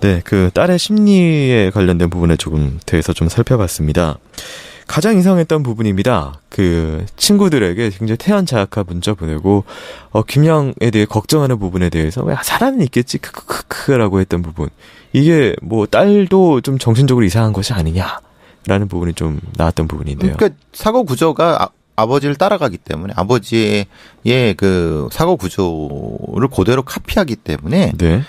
네, 그 딸의 심리에 관련된 부분에 조금 대해서 좀 살펴봤습니다. 가장 이상했던 부분입니다. 그 친구들에게 굉장히 태연자약한 문자 보내고 김양에 대해 걱정하는 부분에 대해서 왜 사람은 있겠지 크크크크라고 했던 부분. 이게 뭐 딸도 좀 정신적으로 이상한 것이 아니냐라는 부분이 좀 나왔던 부분인데요. 그러니까 사고 구조가 아버지를 따라가기 때문에 아버지의 그 사고 구조를 그대로 카피하기 때문에 네.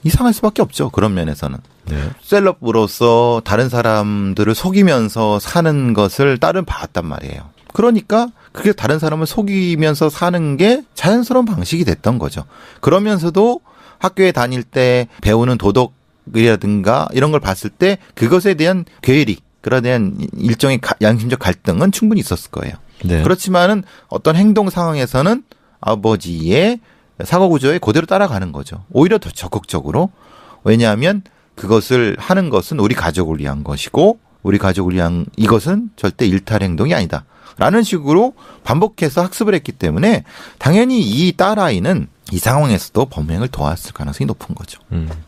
이상할 수밖에 없죠. 그런 면에서는. 네. 셀럽으로서 다른 사람들을 속이면서 사는 것을 딸은 봐왔단 말이에요. 그러니까 그게 다른 사람을 속이면서 사는 게 자연스러운 방식이 됐던 거죠. 그러면서도 학교에 다닐 때 배우는 도덕이라든가 이런 걸 봤을 때 그것에 대한 괴리, 그에 대한 일종의 양심적 갈등은 충분히 있었을 거예요. 네. 그렇지만은 어떤 행동 상황에서는 아버지의 사고 구조에 그대로 따라가는 거죠. 오히려 더 적극적으로. 왜냐하면 그것을 하는 것은 우리 가족을 위한 것이고 우리 가족을 위한 이것은 절대 일탈 행동이 아니다. 라는 식으로 반복해서 학습을 했기 때문에 당연히 이 딸아이는 이 상황에서도 범행을 도왔을 가능성이 높은 거죠.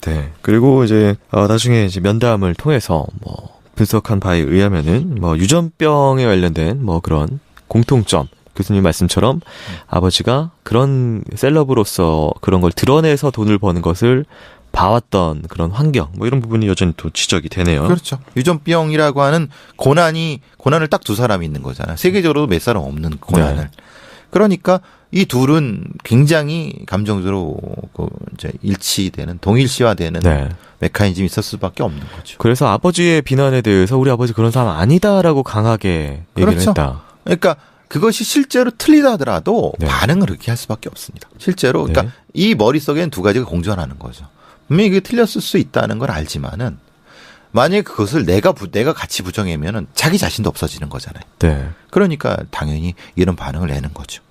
네. 그리고 이제 나중에 이제 면담을 통해서 뭐 분석한 바에 의하면은 뭐 유전병에 관련된 뭐 그런 공통점, 교수님 말씀처럼 아버지가 그런 셀럽으로서 그런 걸 드러내서 돈을 버는 것을 봐왔던 그런 환경, 뭐 이런 부분이 여전히 또 지적이 되네요. 그렇죠. 유전병이라고 하는 고난을 딱 두 사람이 있는 거잖아요. 세계적으로도 몇 사람 없는 고난을. 네. 그러니까 이 둘은 굉장히 감정적으로 이제 일치되는, 동일시화되는 네. 메커니즘이 있을 수밖에 없는 거죠. 그래서 아버지의 비난에 대해서 우리 아버지 그런 사람 아니다라고 강하게 얘기를 그렇죠. 했다. 그러니까 그것이 실제로 틀리다 하더라도 네. 반응을 그렇게 할 수밖에 없습니다. 실제로 그러니까 네. 이 머릿속에는 두 가지가 공존하는 거죠. 분명히 이게 틀렸을 수 있다는 걸 알지만은 만약에 그것을 내가 같이 부정하면은 자기 자신도 없어지는 거잖아요. 네. 그러니까 당연히 이런 반응을 내는 거죠.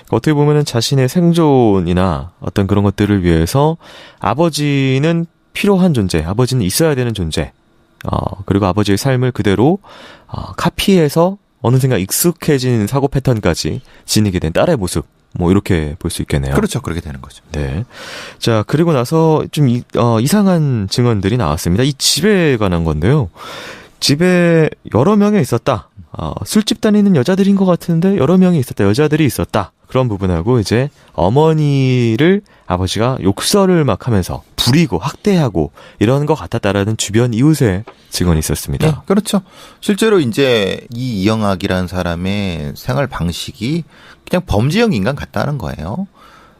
어떻게 보면은 자신의 생존이나 어떤 그런 것들을 위해서 아버지는 필요한 존재, 아버지는 있어야 되는 존재, 그리고 아버지의 삶을 그대로 카피해서 어느샌가 익숙해진 사고 패턴까지 지니게 된 딸의 모습, 뭐 이렇게 볼 수 있겠네요. 그렇죠. 그렇게 되는 거죠. 네. 자, 그리고 나서 좀 이상한 증언들이 나왔습니다. 이 집에 관한 건데요. 집에 여러 명이 있었다. 술집 다니는 여자들인 것 같은데 여러 명이 있었다. 여자들이 있었다. 그런 부분하고 이제 어머니를 아버지가 욕설을 막 하면서 부리고 학대하고 이런 것 같았다라는 주변 이웃의 증언이 있었습니다. 네, 그렇죠. 실제로 이제 이 이영학이라는 사람의 생활 방식이 그냥 범죄형 인간 같다는 거예요.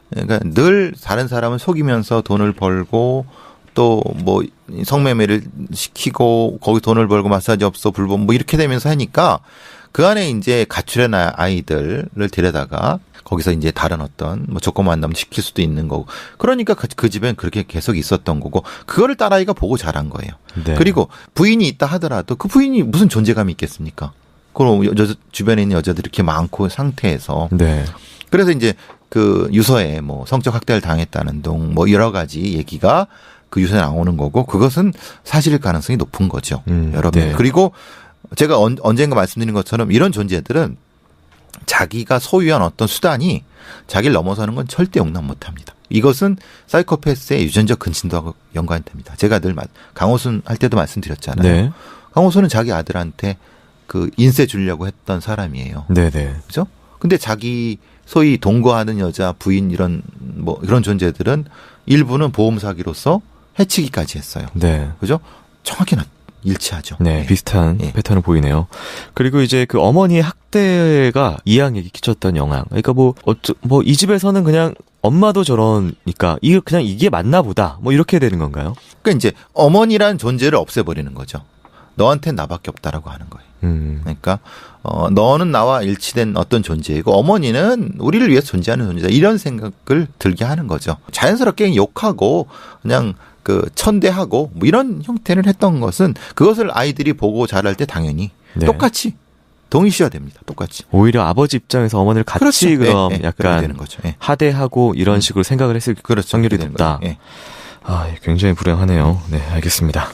그러니까 늘 다른 사람을 속이면서 돈을 벌고 또 뭐 성매매를 시키고 거기 돈을 벌고 마사지 업소 불법 뭐 이렇게 되면서 하니까 그 안에 이제 가출한 아이들을 데려다가 거기서 이제 다른 어떤 뭐 조건 만남 시킬 수도 있는 거고 그러니까 그 집엔 그렇게 계속 있었던 거고 그거를 딸아이가 보고 자란 거예요. 네. 그리고 부인이 있다 하더라도 그 부인이 무슨 존재감이 있겠습니까? 그럼 주변에 있는 여자들이 이렇게 많고 상태에서 네. 그래서 이제 그 유서에 뭐 성적 학대를 당했다는 등 뭐 여러 가지 얘기가 그 유서에 나오는 거고 그것은 사실일 가능성이 높은 거죠. 여러분. 네. 그리고 제가 언젠가 말씀드린 것처럼 이런 존재들은 자기가 소유한 어떤 수단이 자기를 넘어서는 건 절대 용납 못합니다. 이것은 사이코패스의 유전적 근친도하고 연관이 됩니다. 제가 늘 강호순 할 때도 말씀드렸잖아요. 네. 강호순은 자기 아들한테 그 인세 주려고 했던 사람이에요. 네네. 그죠? 근데 자기 소위 동거하는 여자, 부인 이런 뭐 이런 존재들은 일부는 보험 사기로서 해치기까지 했어요. 네. 그죠? 정확히 일치하죠. 네, 예. 비슷한 예. 패턴을 보이네요. 그리고 이제 그 어머니의 학대가 이양에게 끼쳤던 영향. 그러니까 뭐 이 집에서는 그냥 엄마도 저러니까 그냥 이게 맞나 보다. 뭐 이렇게 되는 건가요? 그러니까 이제 어머니란 존재를 없애버리는 거죠. 너한테는 나밖에 없다라고 하는 거예요. 그러니까 너는 나와 일치된 어떤 존재이고 어머니는 우리를 위해서 존재하는 존재다. 이런 생각을 들게 하는 거죠. 자연스럽게 욕하고 그냥 그 천대하고 뭐 이런 형태를 했던 것은 그것을 아이들이 보고 자랄 때 당연히 네. 똑같이 동일시화됩니다. 똑같이. 오히려 아버지 입장에서 어머니를 같이 그렇죠. 그럼 그렇게 약간 되는 거죠. 예. 하대하고 이런 식으로 생각을 했을 그렇죠. 확률이 그렇게 되는 높다. 거죠. 예. 굉장히 불행하네요. 네, 알겠습니다.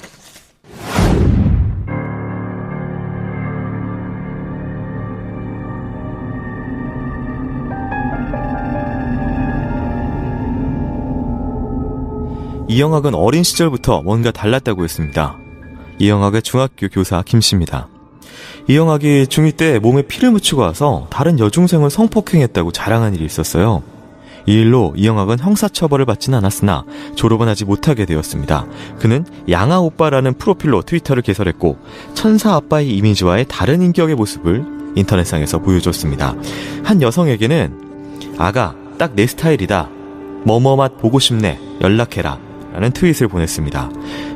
이영학은 어린 시절부터 뭔가 달랐다고 했습니다. 이영학의 중학교 교사 김씨입니다. 이영학이 중2 때 몸에 피를 묻히고 와서 다른 여중생을 성폭행했다고 자랑한 일이 있었어요. 이 일로 이영학은 형사처벌을 받지는 않았으나 졸업은 하지 못하게 되었습니다. 그는 양아오빠라는 프로필로 트위터를 개설했고 천사 아빠의 이미지와의 다른 인격의 모습을 인터넷상에서 보여줬습니다. 한 여성에게는 아가 딱 내 스타일이다. 뭐뭐맛 보고 싶네. 연락해라. 라는 트윗을 보냈습니다.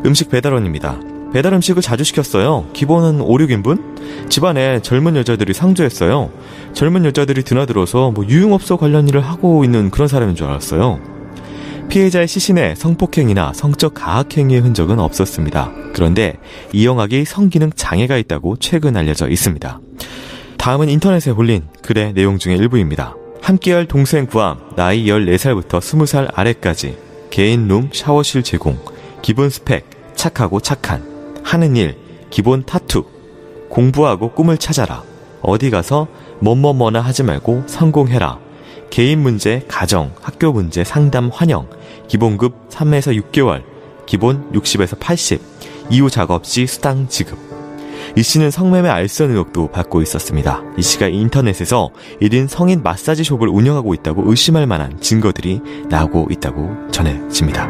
음식 배달원입니다. 배달 음식을 자주 시켰어요. 기본은 5, 6인분? 집안에 젊은 여자들이 상주했어요. 젊은 여자들이 드나들어서 유흥업소 관련 일을 하고 있는 그런 사람인 줄 알았어요. 피해자의 시신에 성폭행이나 성적 가학행위의 흔적은 없었습니다. 그런데 이영학이 성기능 장애가 있다고 최근 알려져 있습니다. 다음은 인터넷에 올린 글의 내용 중의 일부입니다. 함께할 동생 구함, 나이 14살부터 20살 아래까지, 개인 룸 샤워실 제공, 기본 스펙, 착하고 착한, 하는 일, 기본 타투, 공부하고 꿈을 찾아라, 어디 가서 뭐뭐뭐나 하지 말고 성공해라, 개인 문제, 가정, 학교 문제 상담 환영, 기본급 3에서 6개월, 기본 60에서 80, 이후 작업 시 수당 지급. 이 씨는 성매매 알선 의혹도 받고 있었습니다. 이 씨가 인터넷에서 1인 성인 마사지 숍을 운영하고 있다고 의심할 만한 증거들이 나오고 있다고 전해집니다.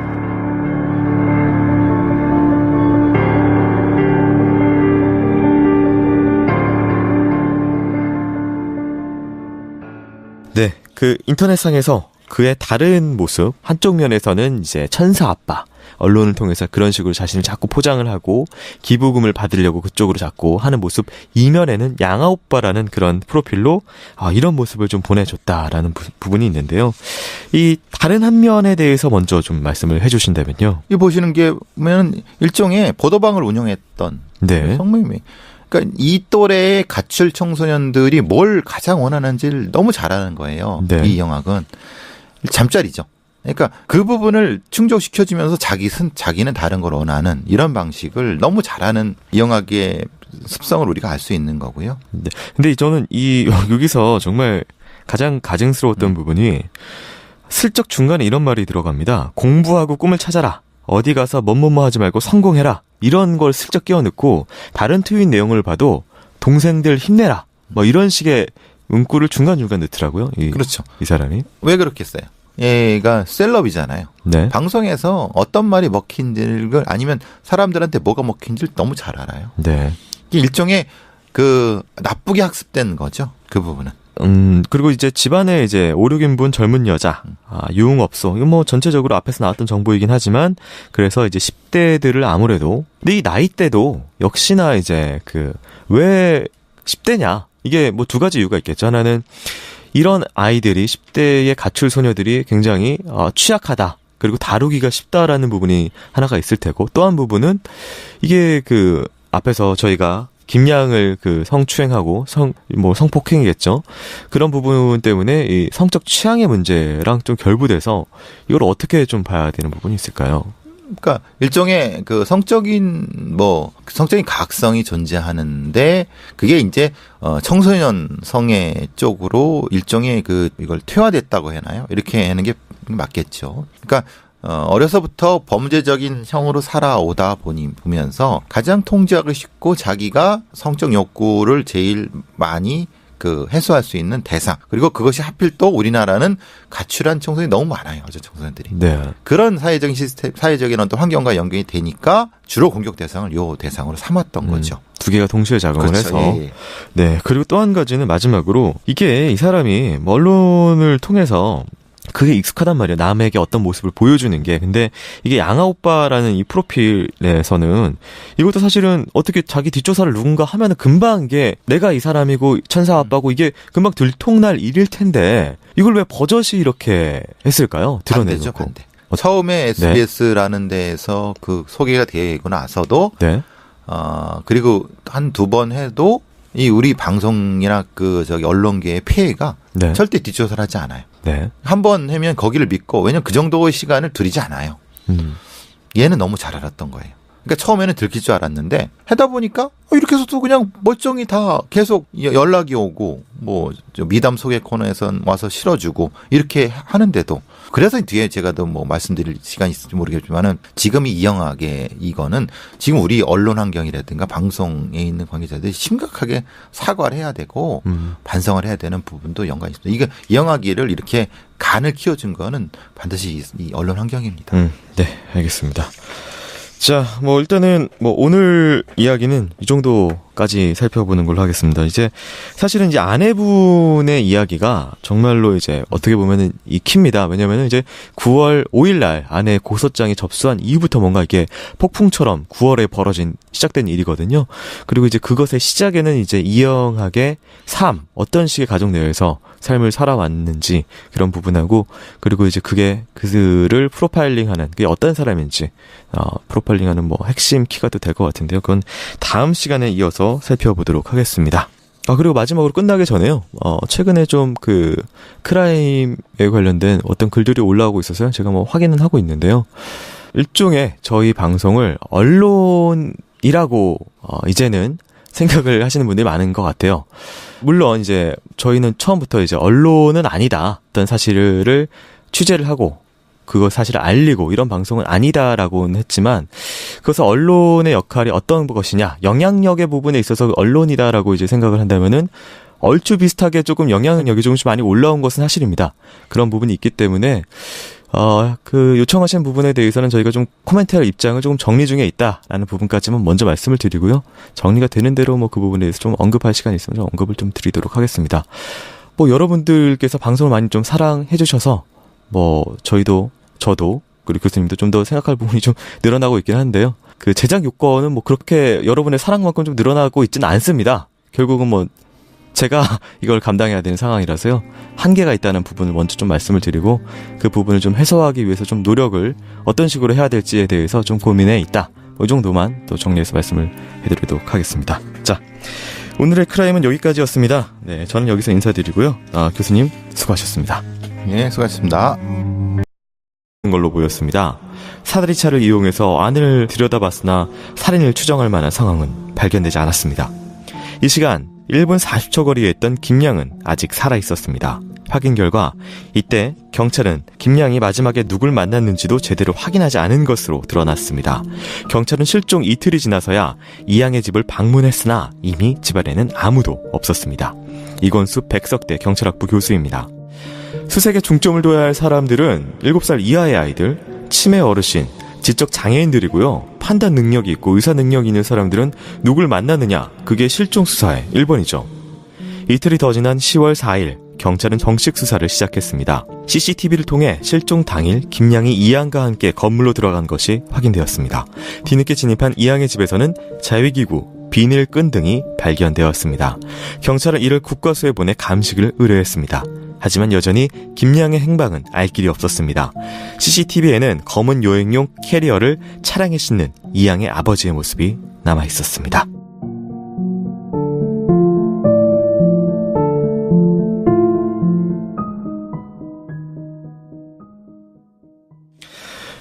네, 그 인터넷상에서 그의 다른 모습, 한쪽 면에서는 이제 천사 아빠, 언론을 통해서 그런 식으로 자신을 자꾸 포장을 하고 기부금을 받으려고 그쪽으로 자꾸 하는 모습, 이면에는 양아오빠라는 그런 프로필로 이런 모습을 좀 보내줬다라는 부분이 있는데요. 이 다른 한 면에 대해서 먼저 좀 말씀을 해주신다면요. 이 보시는 게 보면 일종의 보도방을 운영했던 네. 성매매. 그러니까 이 또래의 가출 청소년들이 뭘 가장 원하는지를 너무 잘 아는 거예요. 네. 이 영화는 잠자리죠. 그러니까 그 부분을 충족시켜주면서 자기는 다른 걸 원하는 이런 방식을 너무 잘하는 이 영화계의 습성을 우리가 알 수 있는 거고요. 네. 근데 저는 여기서 정말 가장 가증스러웠던 부분이 슬쩍 중간에 이런 말이 들어갑니다. 공부하고 꿈을 찾아라. 어디 가서 뭐뭐뭐 하지 말고 성공해라. 이런 걸 슬쩍 끼워넣고 다른 트윗 내용을 봐도 동생들 힘내라. 뭐 이런 식의 문구를 중간중간 넣더라고요. 그렇죠. 이 사람이. 왜 그렇겠어요? 얘가 셀럽이잖아요. 네. 방송에서 어떤 말이 먹힌지를 아니면 사람들한테 뭐가 먹힌지를 너무 잘 알아요. 네. 이게 일종의 그 나쁘게 학습된 거죠. 그 부분은. 그리고 이제 집안에 이제 5, 6인분 젊은 여자, 유흥업소, 이거 뭐 전체적으로 앞에서 나왔던 정보이긴 하지만, 그래서 이제 10대들을 아무래도, 근데 이 나이대도 역시나 이제 왜 10대냐? 이게 뭐 두 가지 이유가 있겠죠. 하나는 이런 아이들이 10대의 가출 소녀들이 굉장히 취약하다. 그리고 다루기가 쉽다라는 부분이 하나가 있을 테고, 또 한 부분은 이게 앞에서 저희가 김양을 성추행하고 성폭행이겠죠. 그런 부분 때문에 이 성적 취향의 문제랑 좀 결부돼서 이걸 어떻게 좀 봐야 되는 부분이 있을까요? 그러니까 일종의 성적인 가학성이 존재하는데 그게 이제 청소년 성애 쪽으로 일종의 이걸 퇴화됐다고 해나요? 이렇게 하는 게 맞겠죠. 그러니까 어려서부터 범죄적인 형으로 살아오다 보면서 가장 통제하기 쉽고 자기가 성적 욕구를 제일 많이 해소할 수 있는 대상. 그리고 그것이 하필 또 우리나라는 가출한 청소년이 너무 많아요. 여자 청소년들이. 네. 그런 사회적인 사회적인 어떤 환경과 연결이 되니까 주로 공격 대상을 요 대상으로 삼았던 거죠. 두 개가 동시에 작용을 그렇죠. 해서. 예. 네. 그리고 또 한 가지는 마지막으로 이 사람이 언론을 통해서 그게 익숙하단 말이에요. 남에게 어떤 모습을 보여주는 게. 근데 이게 양아오빠라는 이 프로필에서는 이것도 사실은 어떻게 자기 뒷조사를 누군가 하면은 금방 이게 내가 이 사람이고 천사 아빠고 이게 금방 들통날 일일 텐데 이걸 왜 버젓이 이렇게 했을까요? 드러내놓고. 반대. 처음에 SBS라는 데에서 소개가 되고 나서도 네. 그리고 한 두 번 해도 이 우리 방송이나 언론계의 폐해가 네. 절대 뒷조사를 하지 않아요. 네. 한 번 하면 거기를 믿고, 왜냐면 그 정도의 시간을 들이지 않아요. 얘는 너무 잘 알았던 거예요. 그러니까 처음에는 들킬 줄 알았는데 하다 보니까 이렇게 해서도 그냥 멀쩡히 다 계속 연락이 오고 미담 소개 코너에선 와서 실어주고 이렇게 하는데도, 그래서 뒤에 제가 더 말씀드릴 시간이 있을지 모르겠지만은 지금 이 영화계 이거는 지금 우리 언론 환경이라든가 방송에 있는 관계자들이 심각하게 사과를 해야 되고 반성을 해야 되는 부분도 연관이 있습니다. 이게 이 영화계를 이렇게 간을 키워준 거는 반드시 이 언론 환경입니다. 네, 알겠습니다. 자, 일단은 오늘 이야기는 이 정도까지 살펴보는 걸로 하겠습니다. 이제 사실은 이제 아내분의 이야기가 정말로 이제 어떻게 보면은 익힙니다. 왜냐면은 이제 9월 5일 날 아내 고소장이 접수한 이후부터 뭔가 이게 폭풍처럼 9월에 시작된 일이거든요. 그리고 이제 그것의 시작에는 이제 이영학의 어떤 식의 가정 내에서 삶을 살아왔는지 그런 부분하고, 그리고 이제 그게 그들을 프로파일링하는 그게 어떤 사람인지 프로파일링하는 핵심 키가 될 것 같은데요. 그건 다음 시간에 이어서 살펴보도록 하겠습니다. 그리고 마지막으로 끝나기 전에요. 최근에 좀 크라임에 관련된 어떤 글들이 올라오고 있어서요. 제가 확인은 하고 있는데요. 일종의 저희 방송을 언론이 이라고 이제는 생각을 하시는 분들이 많은 것 같아요. 물론 이제 저희는 처음부터 이제 언론은 아니다 어떤 사실을 취재를 하고 그거 사실을 알리고 이런 방송은 아니다라고는 했지만 그것은 언론의 역할이 어떤 것이냐 영향력의 부분에 있어서 언론이다라고 이제 생각을 한다면은 얼추 비슷하게 조금 영향력이 조금씩 많이 올라온 것은 사실입니다. 그런 부분이 있기 때문에 그 요청하신 부분에 대해서는 저희가 좀 코멘트할 입장을 조금 정리 중에 있다라는 부분까지만 먼저 말씀을 드리고요. 정리가 되는 대로 뭐 그 부분에 대해서 좀 언급할 시간이 있으면 좀 언급을 좀 드리도록 하겠습니다. 뭐 여러분들께서 방송을 많이 좀 사랑해 주셔서 뭐 저도 그리고 교수님도 좀 더 생각할 부분이 좀 늘어나고 있긴 한데요. 그 제작 요건은 뭐 그렇게 여러분의 사랑만큼 좀 늘어나고 있지는 않습니다. 결국은 뭐 제가 이걸 감당해야 되는 상황이라서요. 한계가 있다는 부분을 먼저 좀 말씀을 드리고 그 부분을 좀 해소하기 위해서 좀 노력을 어떤 식으로 해야 될지에 대해서 좀 고민해 있다. 이 정도만 또 정리해서 말씀을 해드리도록 하겠습니다. 자, 오늘의 크라임은 여기까지였습니다. 네, 저는 여기서 인사드리고요. 교수님 수고하셨습니다. 네, 수고하셨습니다. 걸로 보였습니다. 사다리 차를 이용해서 안을 들여다봤으나 살인을 추정할 만한 상황은 발견되지 않았습니다. 이 시간 1분 40초 거리에 있던 김양은 아직 살아있었습니다. 확인 결과 이때 경찰은 김양이 마지막에 누굴 만났는지도 제대로 확인하지 않은 것으로 드러났습니다. 경찰은 실종 이틀이 지나서야 이양의 집을 방문했으나 이미 집 안에는 아무도 없었습니다. 이건수 백석대 경찰학부 교수입니다. 수색에 중점을 둬야 할 사람들은 7살 이하의 아이들, 치매 어르신, 지적 장애인들이고요. 판단 능력이 있고 의사 능력이 있는 사람들은 누굴 만났느냐, 그게 실종 수사의 1번이죠. 이틀이 더 지난 10월 4일 경찰은 정식 수사를 시작했습니다. CCTV를 통해 실종 당일 김양이 이양과 함께 건물로 들어간 것이 확인되었습니다. 뒤늦게 진입한 이양의 집에서는 자위기구, 비닐끈 등이 발견되었습니다. 경찰은 이를 국과수에 보내 감식을 의뢰했습니다. 하지만 여전히 김양의 행방은 알 길이 없었습니다. CCTV에는 검은 여행용 캐리어를 차량에 싣는 이양의 아버지의 모습이 남아있었습니다.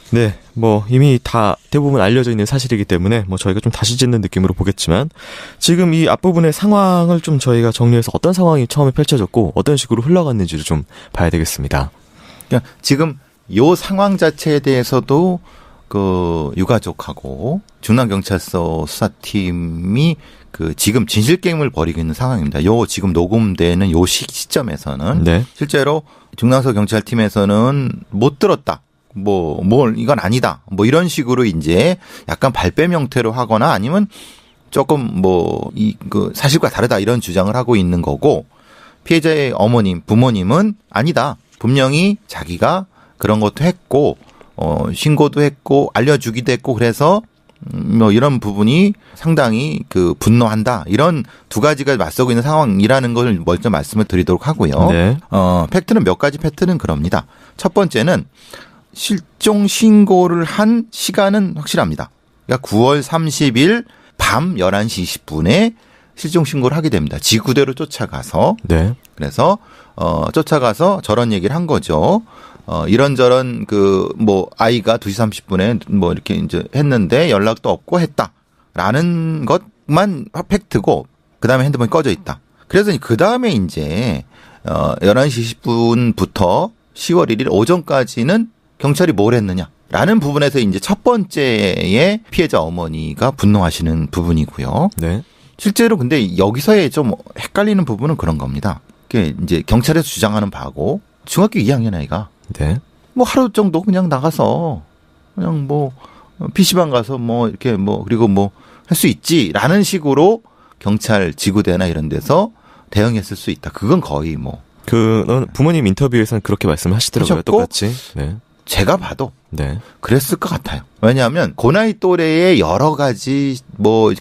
네, 뭐 이미 다 대부분 알려져 있는 사실이기 때문에 뭐 저희가 좀 다시 짓는 느낌으로 보겠지만 지금 이 앞부분의 상황을 좀 저희가 정리해서 어떤 상황이 처음에 펼쳐졌고 어떤 식으로 흘러갔는지를 좀 봐야 되겠습니다. 그러니까 지금 요 상황 자체에 대해서도 그 유가족하고 중남경찰서 수사팀이 그 지금 진실 게임을 벌이고 있는 상황입니다. 요 지금 녹음되는 요 시점에서는 네. 실제로 중남서 경찰팀에서는 못 들었다. 이건 아니다. 이런 식으로 이제 약간 발뺌 형태로 하거나 아니면 조금 사실과 다르다 이런 주장을 하고 있는 거고 피해자의 어머님, 부모님은 아니다. 분명히 자기가 그런 것도 했고, 신고도 했고, 알려주기도 했고, 그래서 이런 부분이 상당히 분노한다. 이런 두 가지가 맞서고 있는 상황이라는 걸 먼저 말씀을 드리도록 하고요. 네. 팩트는 몇 가지 팩트는 그럽니다. 첫 번째는 실종 신고를 한 시간은 확실합니다. 그러니까 9월 30일 밤 11시 20분에 실종 신고를 하게 됩니다. 지구대로 쫓아가서. 네. 그래서 쫓아가서 저런 얘기를 한 거죠. 이런저런 아이가 2시 30분에 이렇게 이제 했는데 연락도 없고 했다라는 것만 팩트고 그다음에 핸드폰이 꺼져 있다. 그래서 그다음에 이제 11시 20분부터 10월 1일 오전까지는 경찰이 뭘 했느냐라는 부분에서 이제 첫 번째의 피해자 어머니가 분노하시는 부분이고요. 네. 실제로 근데 여기서의 좀 헷갈리는 부분은 그런 겁니다. 그게 이제 경찰에서 주장하는 바고 중학교 2학년 아이가 네. 하루 정도 그냥 나가서 그냥 PC방 가서 이렇게 그리고 할 수 있지라는 식으로 경찰 지구대나 이런 데서 대응했을 수 있다. 그건 거의 부모님 인터뷰에서는 그렇게 말씀하시더라고요. 하셨고, 똑같이. 네. 제가 봐도 네. 그랬을 것 같아요. 왜냐하면 고나이 또래의 여러 가지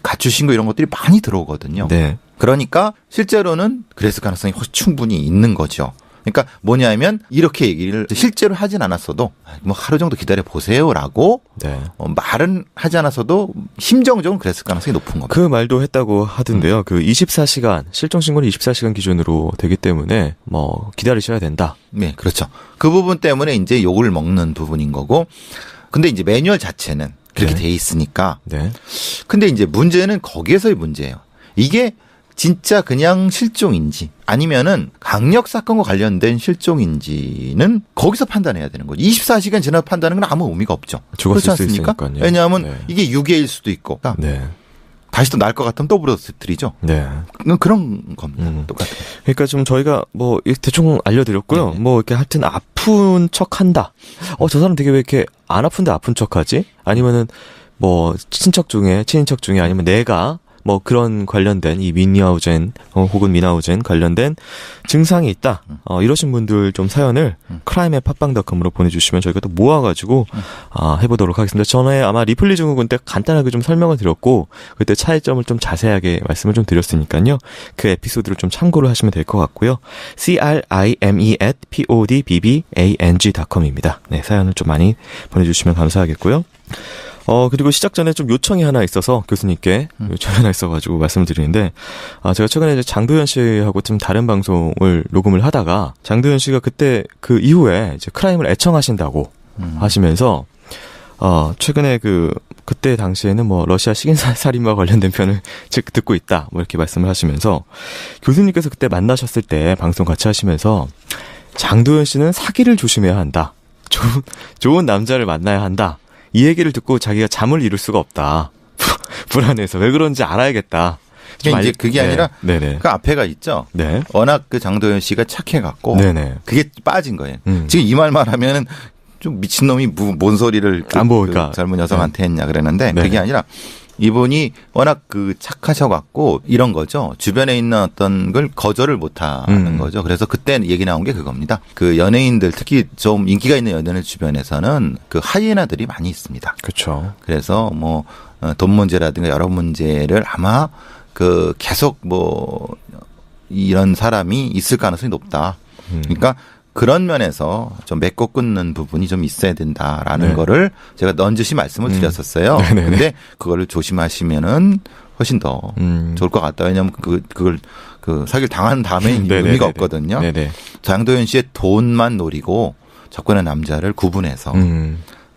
가출 신고 이런 것들이 많이 들어오거든요. 네. 그러니까 실제로는 그랬을 가능성이 충분히 있는 거죠. 그러니까 뭐냐면 이렇게 얘기를 실제로 하진 않았어도 하루 정도 기다려 보세요라고 네. 말은 하지 않았어도 심정적으로 그랬을 가능성이 높은 겁니다. 그 말도 했다고 하던데요. 24시간 실종 신고는 24시간 기준으로 되기 때문에 기다리셔야 된다. 네, 그렇죠. 그 부분 때문에 이제 욕을 먹는 부분인 거고. 근데 이제 매뉴얼 자체는 그렇게 네. 돼 있으니까. 네. 근데 이제 문제는 거기에서의 문제예요. 이게 진짜 그냥 실종인지 아니면은 강력 사건과 관련된 실종인지는 거기서 판단해야 되는 거죠. 24시간 지나 판단하는 건 아무 의미가 없죠. 죽었을 그렇지 수 않습니까? 있으니까요. 왜냐하면 네. 이게 유괴일 수도 있고 네. 다시 또 날 것 같으면 또 부러뜨리죠. 네. 그런 겁니다. 똑같은. 그러니까 좀 저희가 뭐 대충 알려드렸고요. 네네. 뭐 이렇게 하여튼 아픈 척한다. 저 사람 되게 왜 이렇게 안 아픈데 아픈 척하지? 아니면은 뭐 친인척 중에 아니면 내가 뭐 그런 관련된 이 미니하우젠 혹은 미나우젠 관련된 증상이 있다. 이러신 분들 좀 사연을 크라임의 팟빵닷컴으로 보내주시면 저희가 또 모아가지고 해보도록 하겠습니다. 전에 아마 리플리 증후군 때 간단하게 좀 설명을 드렸고 그때 차이점을 좀 자세하게 말씀을 좀 드렸으니까요. 그 에피소드를 좀 참고를 하시면 될 것 같고요. crime@podbbang.com입니다. 네, 사연을 좀 많이 보내주시면 감사하겠고요. 그리고 시작 전에 좀 요청이 하나 있어서 교수님께 요청이 하나 있어가지고 말씀을 드리는데, 제가 최근에 이제 장도연 씨하고 좀 다른 방송을 녹음을 하다가, 장도연 씨가 그때 그 이후에 이제 크라임을 애청하신다고 하시면서, 최근에 그때 당시에는 뭐 러시아 식인살인과 관련된 편을 듣고 있다, 뭐 이렇게 말씀을 하시면서, 교수님께서 그때 만나셨을 때 방송 같이 하시면서, 장도연 씨는 사기를 조심해야 한다. 좋은 남자를 만나야 한다. 이 얘기를 듣고 자기가 잠을 이룰 수가 없다. 불안해서 왜 그런지 알아야겠다. 이제 그게 아니라 네네. 그 앞에가 있죠. 네. 워낙 그 장도연 씨가 착해갖고 네네. 그게 빠진 거예요. 지금 이 말만 하면은 좀 미친놈이 뭔 소리를 그러니까. 젊은 여성한테 했냐 그랬는데 네. 그게 아니라 이분이 워낙 착하셔갖고 이런 거죠. 주변에 있는 어떤 걸 거절을 못하는 거죠. 그래서 그때 얘기 나온 게 그겁니다. 그 연예인들 특히 좀 인기가 있는 연예인 주변에서는 그 하이에나들이 많이 있습니다. 그렇죠. 그래서 뭐 돈 문제라든가 여러 문제를 아마 계속 이런 사람이 있을 가능성이 높다. 그러니까 그런 면에서 좀 맺고 끊는 부분이 좀 있어야 된다라는 거를 제가 넌지시 말씀을 드렸었어요. 그런데 그거를 조심하시면은 훨씬 더 좋을 것 같다. 왜냐하면 그걸 사기를 당한 다음에 의미가 없거든요. 네네. 장도연 씨의 돈만 노리고 접근한 남자를 구분해서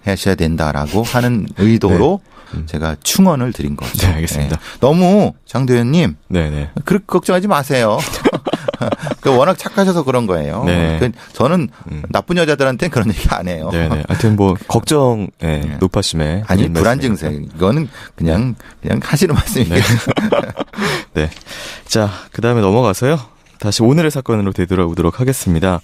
하셔야 된다라고 하는 의도로 제가 충언을 드린 거죠. 네, 알겠습니다. 네. 너무 장도연님, 네네. 그렇게 걱정하지 마세요. 워낙 착하셔서 그런 거예요. 네. 저는 나쁜 여자들한테는 그런 얘기 안 해요. 네네. 하여튼 걱정, 높아심에. 아니, 불안 증세. 이거는 그냥 하시는 말씀이에요. 네. 네. 자, 그 다음에 넘어가서요. 다시 오늘의 사건으로 되돌아오도록 하겠습니다.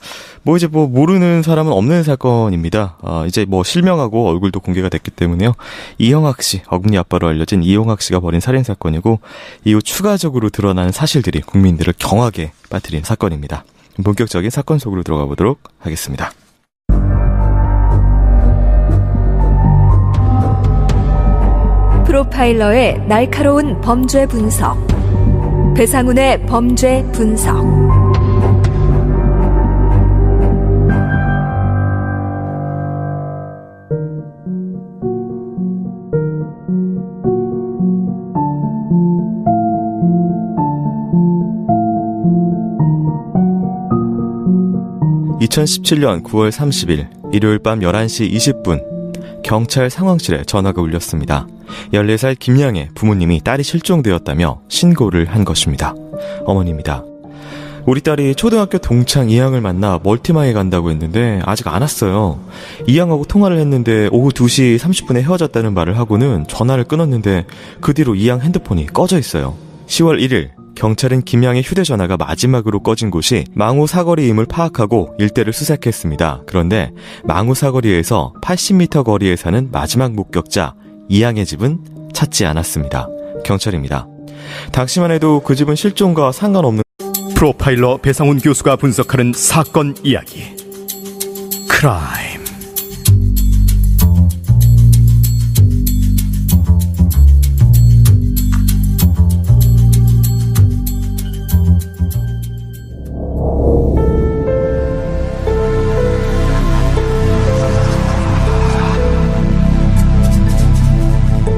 이제 모르는 사람은 없는 사건입니다. 이제 실명하고 얼굴도 공개가 됐기 때문에요. 이형학 씨, 어금니 아빠로 알려진 이형학 씨가 벌인 살인사건이고, 이후 추가적으로 드러난 사실들이 국민들을 경악에 빠뜨린 사건입니다. 본격적인 사건 속으로 들어가 보도록 하겠습니다. 프로파일러의 날카로운 범죄 분석. 배상훈의 범죄 분석. (2017년 9월 30일) 일요일 밤 11시 20분 경찰 상황실에 전화가 울렸습니다. 14살 김양의 부모님이 딸이 실종되었다며 신고를 한 것입니다. 어머니입니다. 우리 딸이 초등학교 동창 이양을 만나 멀티마에 간다고 했는데 아직 안 왔어요. 이양하고 통화를 했는데 오후 2시 30분에 헤어졌다는 말을 하고는 전화를 끊었는데 그 뒤로 이양 핸드폰이 꺼져 있어요. 10월 1일 경찰은 김양의 휴대전화가 마지막으로 꺼진 곳이 망우 사거리임을 파악하고 일대를 수색했습니다. 그런데 망우 사거리에서 80m 거리에 사는 마지막 목격자 이양의 집은 찾지 않았습니다. 경찰입니다. 당시만 해도 그 집은 실종과 상관없는 프로파일러 배상훈 교수가 분석하는 사건 이야기. 크라임.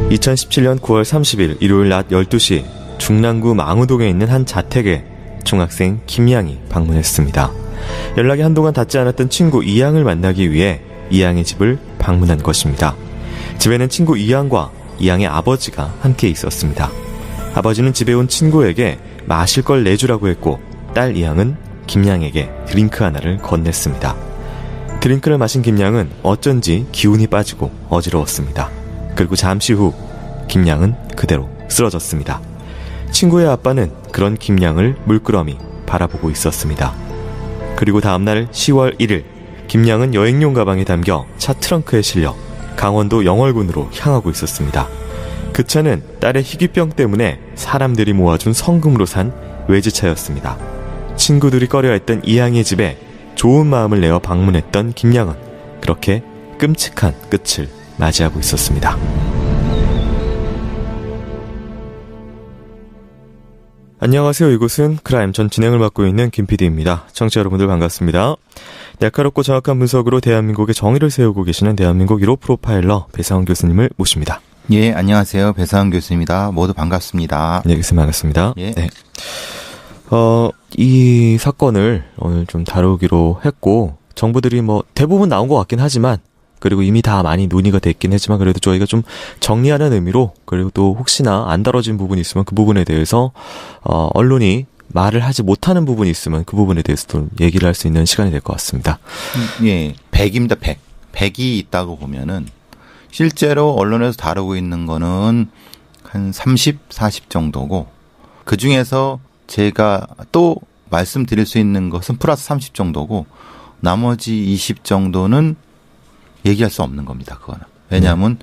(2017년 9월 30일) 일요일 낮 12시 중랑구 망우동에 있는 한 자택에 중학생 김양이 방문했습니다. 연락이 한동안 닿지 않았던 친구 이양을 만나기 위해 이양의 집을 방문한 것입니다. 집에는 친구 이양과 이양의 아버지가 함께 있었습니다. 아버지는 집에 온 친구에게 마실 걸 내주라고 했고 딸 이양은 김양에게 드링크 하나를 건넸습니다. 드링크를 마신 김양은 어쩐지 기운이 빠지고 어지러웠습니다. 그리고 잠시 후 김양은 그대로 쓰러졌습니다. 친구의 아빠는 그런 김양을 물끄러미 바라보고 있었습니다. 그리고 다음날 10월 1일 김양은 여행용 가방에 담겨 차 트렁크에 실려 강원도 영월군으로 향하고 있었습니다. 그 차는 딸의 희귀병 때문에 사람들이 모아준 성금으로 산 외제차였습니다. 친구들이 꺼려했던 이양의 집에 좋은 마음을 내어 방문했던 김양은 그렇게 끔찍한 끝을 맞이하고 있었습니다. 안녕하세요. 이곳은 크라임, 전 진행을 맡고 있는 김PD입니다. 청취자 여러분들 반갑습니다. 날카롭고 정확한 분석으로 대한민국의 정의를 세우고 계시는 대한민국 1호 프로파일러 배상훈 교수님을 모십니다. 예, 안녕하세요. 배상훈 교수입니다. 모두 반갑습니다. 네, 교수님 반갑습니다. 예. 네. 이 사건을 오늘 좀 다루기로 했고, 정보들이 뭐 대부분 나온 것 같긴 하지만, 그리고 이미 다 많이 논의가 됐긴 했지만, 그래도 저희가 좀 정리하는 의미로, 그리고 또 혹시나 안 다뤄진 부분이 있으면 그 부분에 대해서, 언론이 말을 하지 못하는 부분이 있으면 그 부분에 대해서 좀 얘기를 할 수 있는 시간이 될 것 같습니다. 예, 100입니다, 100. 100이 있다고 보면은, 실제로 언론에서 다루고 있는 거는 한 30, 40 정도고, 그 중에서 제가 또 말씀드릴 수 있는 것은 플러스 30 정도고, 나머지 20 정도는 얘기할 수 없는 겁니다, 그거는. 왜냐하면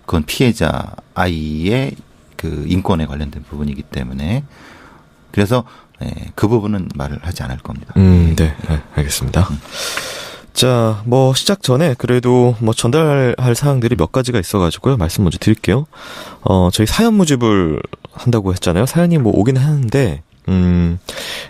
그건 피해자 아이의 그 인권에 관련된 부분이기 때문에. 그래서 그 부분은 말을 하지 않을 겁니다. 네, 알겠습니다. 자, 뭐 시작 전에 그래도 뭐 전달할 사항들이 몇 가지가 있어가지고요. 말씀 먼저 드릴게요. 저희 사연 모집을 한다고 했잖아요. 사연이 뭐 오긴 하는데,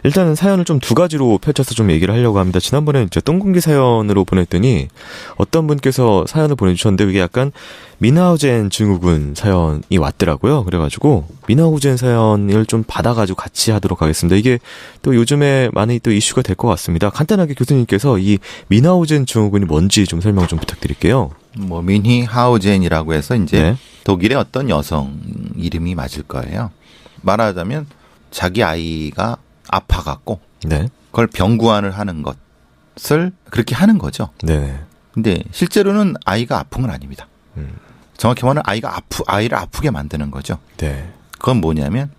일단은 사연을 좀 두 가지로 펼쳐서 좀 얘기를 하려고 합니다. 지난번에 이제 똥공기 사연으로 보냈더니 어떤 분께서 사연을 보내주셨는데 그게 약간 미나우젠 증후군 사연이 왔더라고요. 그래가지고 미나우젠 사연을 좀 받아가지고 같이 하도록 하겠습니다. 이게 또 요즘에 많이 또 이슈가 될 것 같습니다. 간단하게 교수님께서 이 미나우젠 증후군이 뭔지 좀 설명 좀 부탁드릴게요. 뭐 미니하우젠이라고 해서 이제 네. 독일의 어떤 여성 이름이 맞을 거예요. 말하자면 자기 아이가 아파갖고 네. 그걸 병구안을 하는 것을 그렇게 하는 거죠. 네. 근데 실제로는 아이가 아픈 건 아닙니다. 정확히 말하면 아이를 아프게 만드는 거죠. 네. 그건 뭐냐면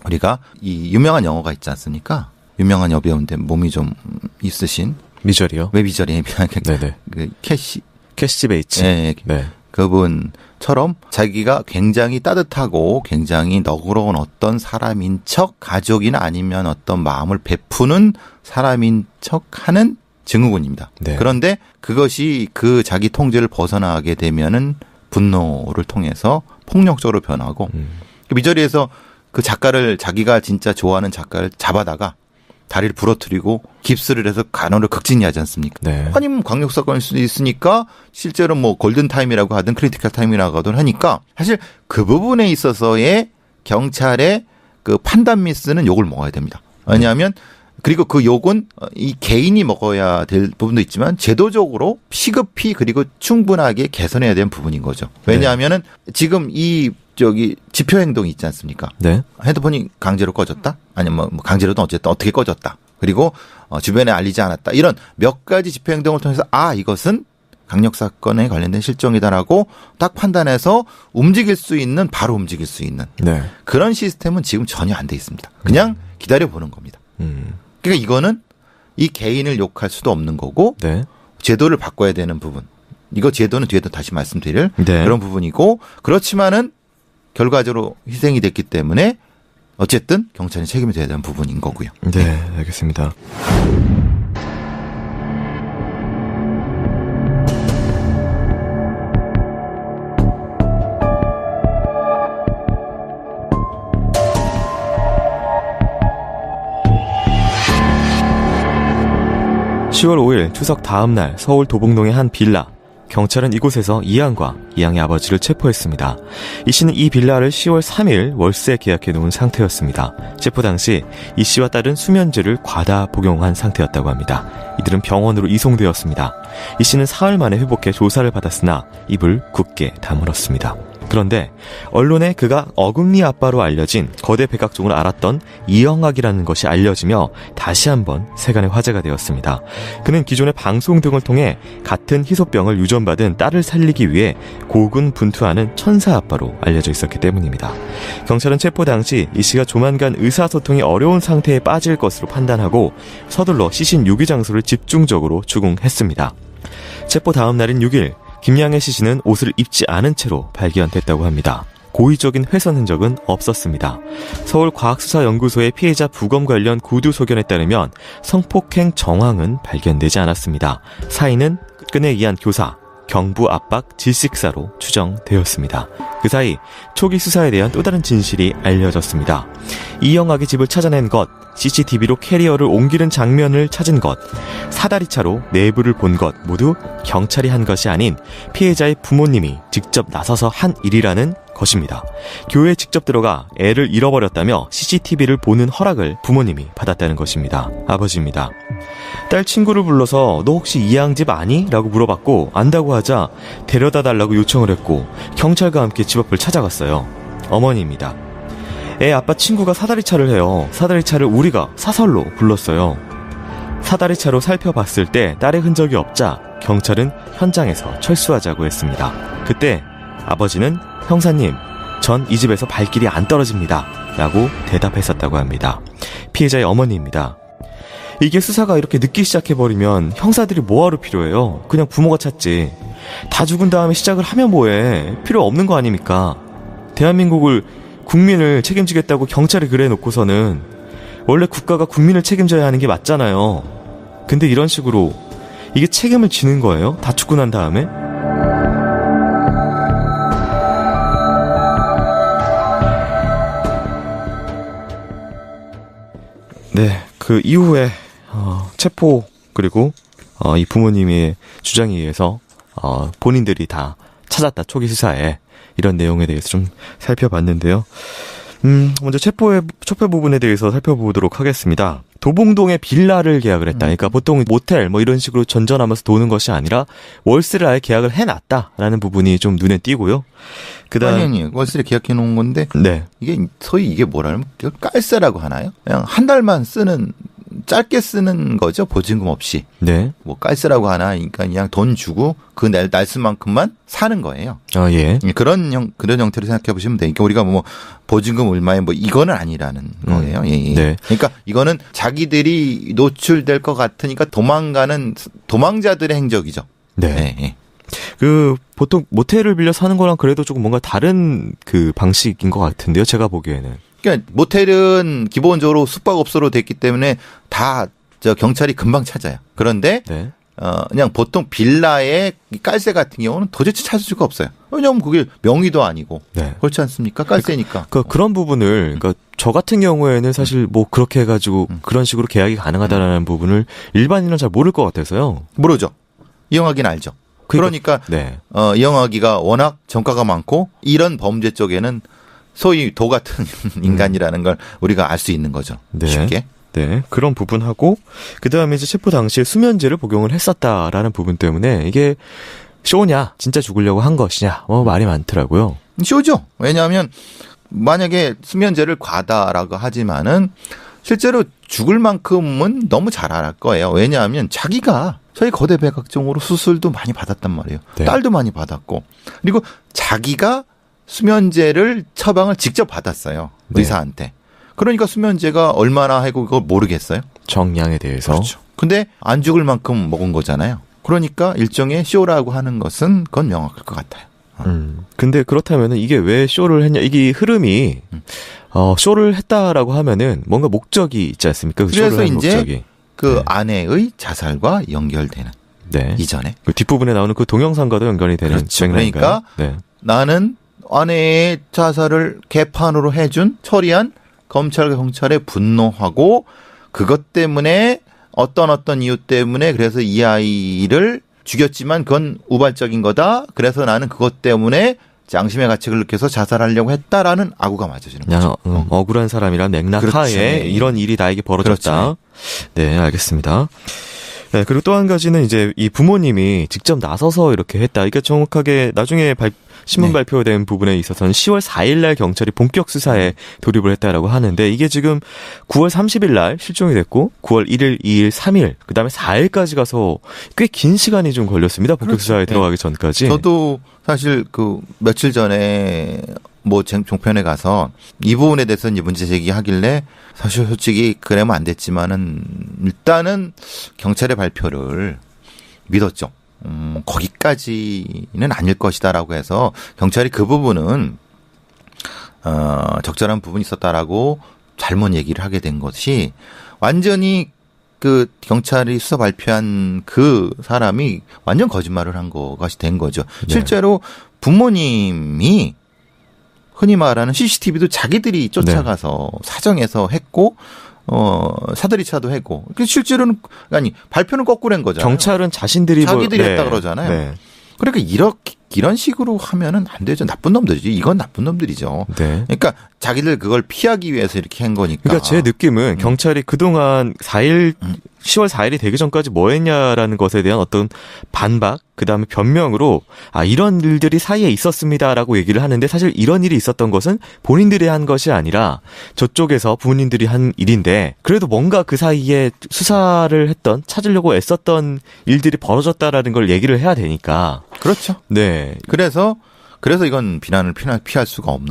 우리가 이 유명한 영화가 있지 않습니까? 유명한 여배우인데 몸이 좀 있으신 미저리요? 왜 미저리? 네네. 그 캐시 베이츠. 네. 네. 그분처럼 자기가 굉장히 따뜻하고 굉장히 너그러운 어떤 사람인 척, 가족이나 아니면 어떤 마음을 베푸는 사람인 척 하는 증후군입니다. 네. 그런데 그것이 그 자기 통제를 벗어나게 되면은 분노를 통해서 폭력적으로 변하고 미저리에서 그 작가를 자기가 진짜 좋아하는 작가를 잡아다가 다리를 부러뜨리고 깁스를 해서 간호를 극진히하지 않습니까? 네. 아니면 강력 사건일 수도 있으니까 실제로 뭐 골든 타임이라고 하든 크리티컬 타임이라고 하든 하니까 사실 그 부분에 있어서의 경찰의 그 판단 미스는 욕을 먹어야 됩니다. 왜냐하면 그리고 그 욕은 이 개인이 먹어야 될 부분도 있지만 제도적으로 시급히 그리고 충분하게 개선해야 되는 부분인 거죠. 왜냐하면은 지금 이 지표 행동이 있지 않습니까? 네. 핸드폰이 강제로 꺼졌다? 아니면 뭐 강제로든 어쨌든 어떻게 꺼졌다. 그리고 주변에 알리지 않았다. 이런 몇 가지 집회 행동을 통해서 이것은 강력 사건에 관련된 실종이다라고 딱 판단해서 바로 움직일 수 있는 네. 그런 시스템은 지금 전혀 안 돼 있습니다. 그냥 기다려 보는 겁니다. 그러니까 이거는 이 개인을 욕할 수도 없는 거고 네. 제도를 바꿔야 되는 부분. 이거 제도는 뒤에도 다시 말씀드릴 네. 그런 부분이고 그렇지만은 결과적으로 희생이 됐기 때문에 어쨌든 경찰이 책임이 져야 되는 부분인 거고요. 네, 알겠습니다. (10월 5일) 추석 다음 날 서울 도봉동의 한 빌라. 경찰은 이곳에서 이양과 이양의 아버지를 체포했습니다. 이 씨는 이 빌라를 10월 3일 월세 계약해 놓은 상태였습니다. 체포 당시 이 씨와 딸은 수면제를 과다 복용한 상태였다고 합니다. 이들은 병원으로 이송되었습니다. 이 씨는 사흘 만에 회복해 조사를 받았으나 입을 굳게 다물었습니다. 그런데 언론에 그가 어금니 아빠로 알려진 거대 백악종을 알았던 이영학이라는 것이 알려지며 다시 한번 세간의 화제가 되었습니다. 그는 기존의 방송 등을 통해 같은 희소병을 유전받은 딸을 살리기 위해 고군분투하는 천사 아빠로 알려져 있었기 때문입니다. 경찰은 체포 당시 이 씨가 조만간 의사소통이 어려운 상태에 빠질 것으로 판단하고 서둘러 시신 유기 장소를 집중적으로 추궁했습니다. 체포 다음 날인 6일 김양의 시신은 옷을 입지 않은 채로 발견됐다고 합니다. 고의적인 훼손 흔적은 없었습니다. 서울과학수사연구소의 피해자 부검 관련 구두 소견에 따르면 성폭행 정황은 발견되지 않았습니다. 사인은 끈에 의한 교사, 경부 압박, 질식사로 추정되었습니다. 그 사이 초기 수사에 대한 또 다른 진실이 알려졌습니다. 이영학의 집을 찾아낸 것, CCTV로 캐리어를 옮기는 장면을 찾은 것, 사다리차로 내부를 본 것 모두 경찰이 한 것이 아닌 피해자의 부모님이 직접 나서서 한 일이라는 것입니다. 교회에 직접 들어가 애를 잃어버렸다며 CCTV를 보는 허락을 부모님이 받았다는 것입니다. 아버지입니다. 딸 친구를 불러서 너 혹시 이양 집 아니? 라고 물어봤고 안다고 하자 데려다 달라고 요청을 했고 경찰과 함께 집 앞을 찾아갔어요. 어머니입니다. 애 아빠 친구가 사다리차를 해요. 사다리차를 우리가 사설로 불렀어요. 사다리차로 살펴봤을 때 딸의 흔적이 없자 경찰은 현장에서 철수하자고 했습니다. 그때 아버지는 형사님, 전 이 집에서 발길이 안 떨어집니다. 라고 대답했었다고 합니다. 피해자의 어머니입니다. 이게 수사가 이렇게 늦게 시작해버리면 형사들이 뭐하러 필요해요? 그냥 부모가 찾지. 다 죽은 다음에 시작을 하면 뭐해? 필요 없는 거 아닙니까? 대한민국을 국민을 책임지겠다고 경찰이 그래 놓고서는 원래 국가가 국민을 책임져야 하는 게 맞잖아요. 근데 이런 식으로 이게 책임을 지는 거예요? 다 죽고 난 다음에? 네, 그 이후에 체포 그리고 이 부모님의 주장에 의해서 본인들이 다 찾았다 초기 수사에 이런 내용에 대해서 좀 살펴봤는데요. 먼저 체포 부분에 대해서 살펴보도록 하겠습니다. 도봉동에 빌라를 계약을 했다. 그러니까 보통 모텔 뭐 이런 식으로 전전하면서 도는 것이 아니라 월세를 아예 계약을 해놨다라는 부분이 좀 눈에 띄고요. 그다음 아니 월세를 계약해 놓은 건데 네. 이게 소위 이게 뭐라면 깔세라고 하나요? 그냥 한 달만 쓰는 짧게 쓰는 거죠. 보증금 없이. 네. 뭐 깔세라고 하나, 그러니까 그냥 돈 주고 그 날수만큼만 사는 거예요. 아 예. 그런 형태로 생각해 보시면 돼요. 그러니까 우리가 뭐 보증금 얼마에 뭐 이거는 아니라는 거예요. 예. 네. 그러니까 이거는 자기들이 노출될 것 같으니까 도망가는 도망자들의 행적이죠. 네. 예. 그 보통 모텔을 빌려 사는 거랑 그래도 조금 뭔가 다른 그 방식인 것 같은데요. 제가 보기에는. 그러니까 모텔은 기본적으로 숙박업소로 됐기 때문에 다 경찰이 금방 찾아요. 그런데 네. 그냥 보통 빌라의 깔세 같은 경우는 도대체 찾을 수가 없어요. 왜냐하면 그게 명의도 아니고 네. 그렇지 않습니까? 깔세니까. 그런 부분을 그러니까 저 같은 경우에는 사실 뭐 그렇게 해가지고 그런 식으로 계약이 가능하다라는 부분을 일반인은 잘 모를 것 같아서요. 모르죠. 이용하기는 알죠. 그러니까 네. 이용하기가 워낙 정가가 많고 이런 범죄 쪽에는 소위 도 같은 인간이라는 걸 우리가 알 수 있는 거죠. 네. 쉽게. 네. 그런 부분하고 그다음에 이제 체포 당시에 수면제를 복용을 했었다라는 부분 때문에 이게 쇼냐 진짜 죽으려고 한 것이냐 말이 많더라고요. 쇼죠. 왜냐하면 만약에 수면제를 과다라고 하지만은 실제로 죽을 만큼은 너무 잘 알 거예요. 왜냐하면 자기가 저희 거대 백악종으로 수술도 많이 받았단 말이에요. 네. 딸도 많이 받았고 그리고 자기가 수면제를 처방을 직접 받았어요. 네. 의사한테. 그러니까 수면제가 얼마나 하고 그걸 모르겠어요. 정량에 대해서. 그렇죠. 근데 안 죽을 만큼 먹은 거잖아요. 그러니까 일종의 쇼라고 하는 것은 그건 명확할 것 같아요. 근데 그렇다면은 이게 왜 쇼를 했냐? 이게 흐름이 쇼를 했다라고 하면은 뭔가 목적이 있지 않습니까? 그 그래서 쇼를 한 이제 목적이. 그 네. 아내의 자살과 연결되는 네. 이전에 그 뒷부분에 나오는 그 동영상과도 연관이 되는 그렇죠. 맥락인가요? 그러니까 네. 나는 아내의 자살을 개판으로 해준 처리한 검찰과 경찰에 분노하고 그것 때문에 어떤 이유 때문에 그래서 이 아이를 죽였지만 그건 우발적인 거다. 그래서 나는 그것 때문에 양심의 가책을 느껴서 자살하려고 했다라는 악우가 맞아지는 거죠. 억울한 사람이란 맥락 그렇지. 하에 이런 일이 나에게 벌어졌다. 네, 알겠습니다. 네, 그리고 또 한 가지는 이제 이 부모님이 직접 나서서 이렇게 했다. 이게 정확하게 나중에 신문 네. 발표된 부분에 있어서는 10월 4일 날 경찰이 본격 수사에 돌입을 했다라고 하는데 이게 지금 9월 30일 날 실종이 됐고 9월 1일, 2일, 3일, 그다음에 4일까지 가서 꽤 긴 시간이 좀 걸렸습니다. 본격 그렇죠. 수사에 네. 들어가기 전까지. 저도 사실 그 며칠 전에 뭐 종편에 가서 이 부분에 대해서 이제 문제 제기하길래 사실 솔직히 그러면 안 됐지만은 일단은 경찰의 발표를 믿었죠. 거기까지는 아닐 것이다라고 해서 경찰이 그 부분은 적절한 부분이 있었다라고 잘못 얘기를 하게 된 것이 완전히 그 경찰이 수사 발표한 그 사람이 완전 거짓말을 한 것이 된 거죠. 네. 실제로 부모님이 흔히 말하는 CCTV도 자기들이 쫓아가서 사정해서 했고 사다리차도 했고 실제로는 아니 발표는 거꾸로 한 거잖아요. 경찰은 자신들이 자기들이 했다 그러잖아요. 네. 그러니까 이런 식으로 하면은 안 되죠. 나쁜 놈들이지. 이건 나쁜 놈들이죠. 네. 그러니까 자기들 그걸 피하기 위해서 이렇게 한 거니까. 그러니까 제 느낌은 경찰이 그동안 10월 4일이 되기 전까지 뭐 했냐라는 것에 대한 어떤 반박, 그다음에 변명으로 이런 일들이 사이에 있었습니다라고 얘기를 하는데 사실 이런 일이 있었던 것은 본인들이 한 것이 아니라 저쪽에서 부모님들이 한 일인데 그래도 뭔가 그 사이에 수사를 했던 찾으려고 애썼던 일들이 벌어졌다라는 걸 얘기를 해야 되니까. 그렇죠. 네. 그래서 이건 비난을 피할 수가 없는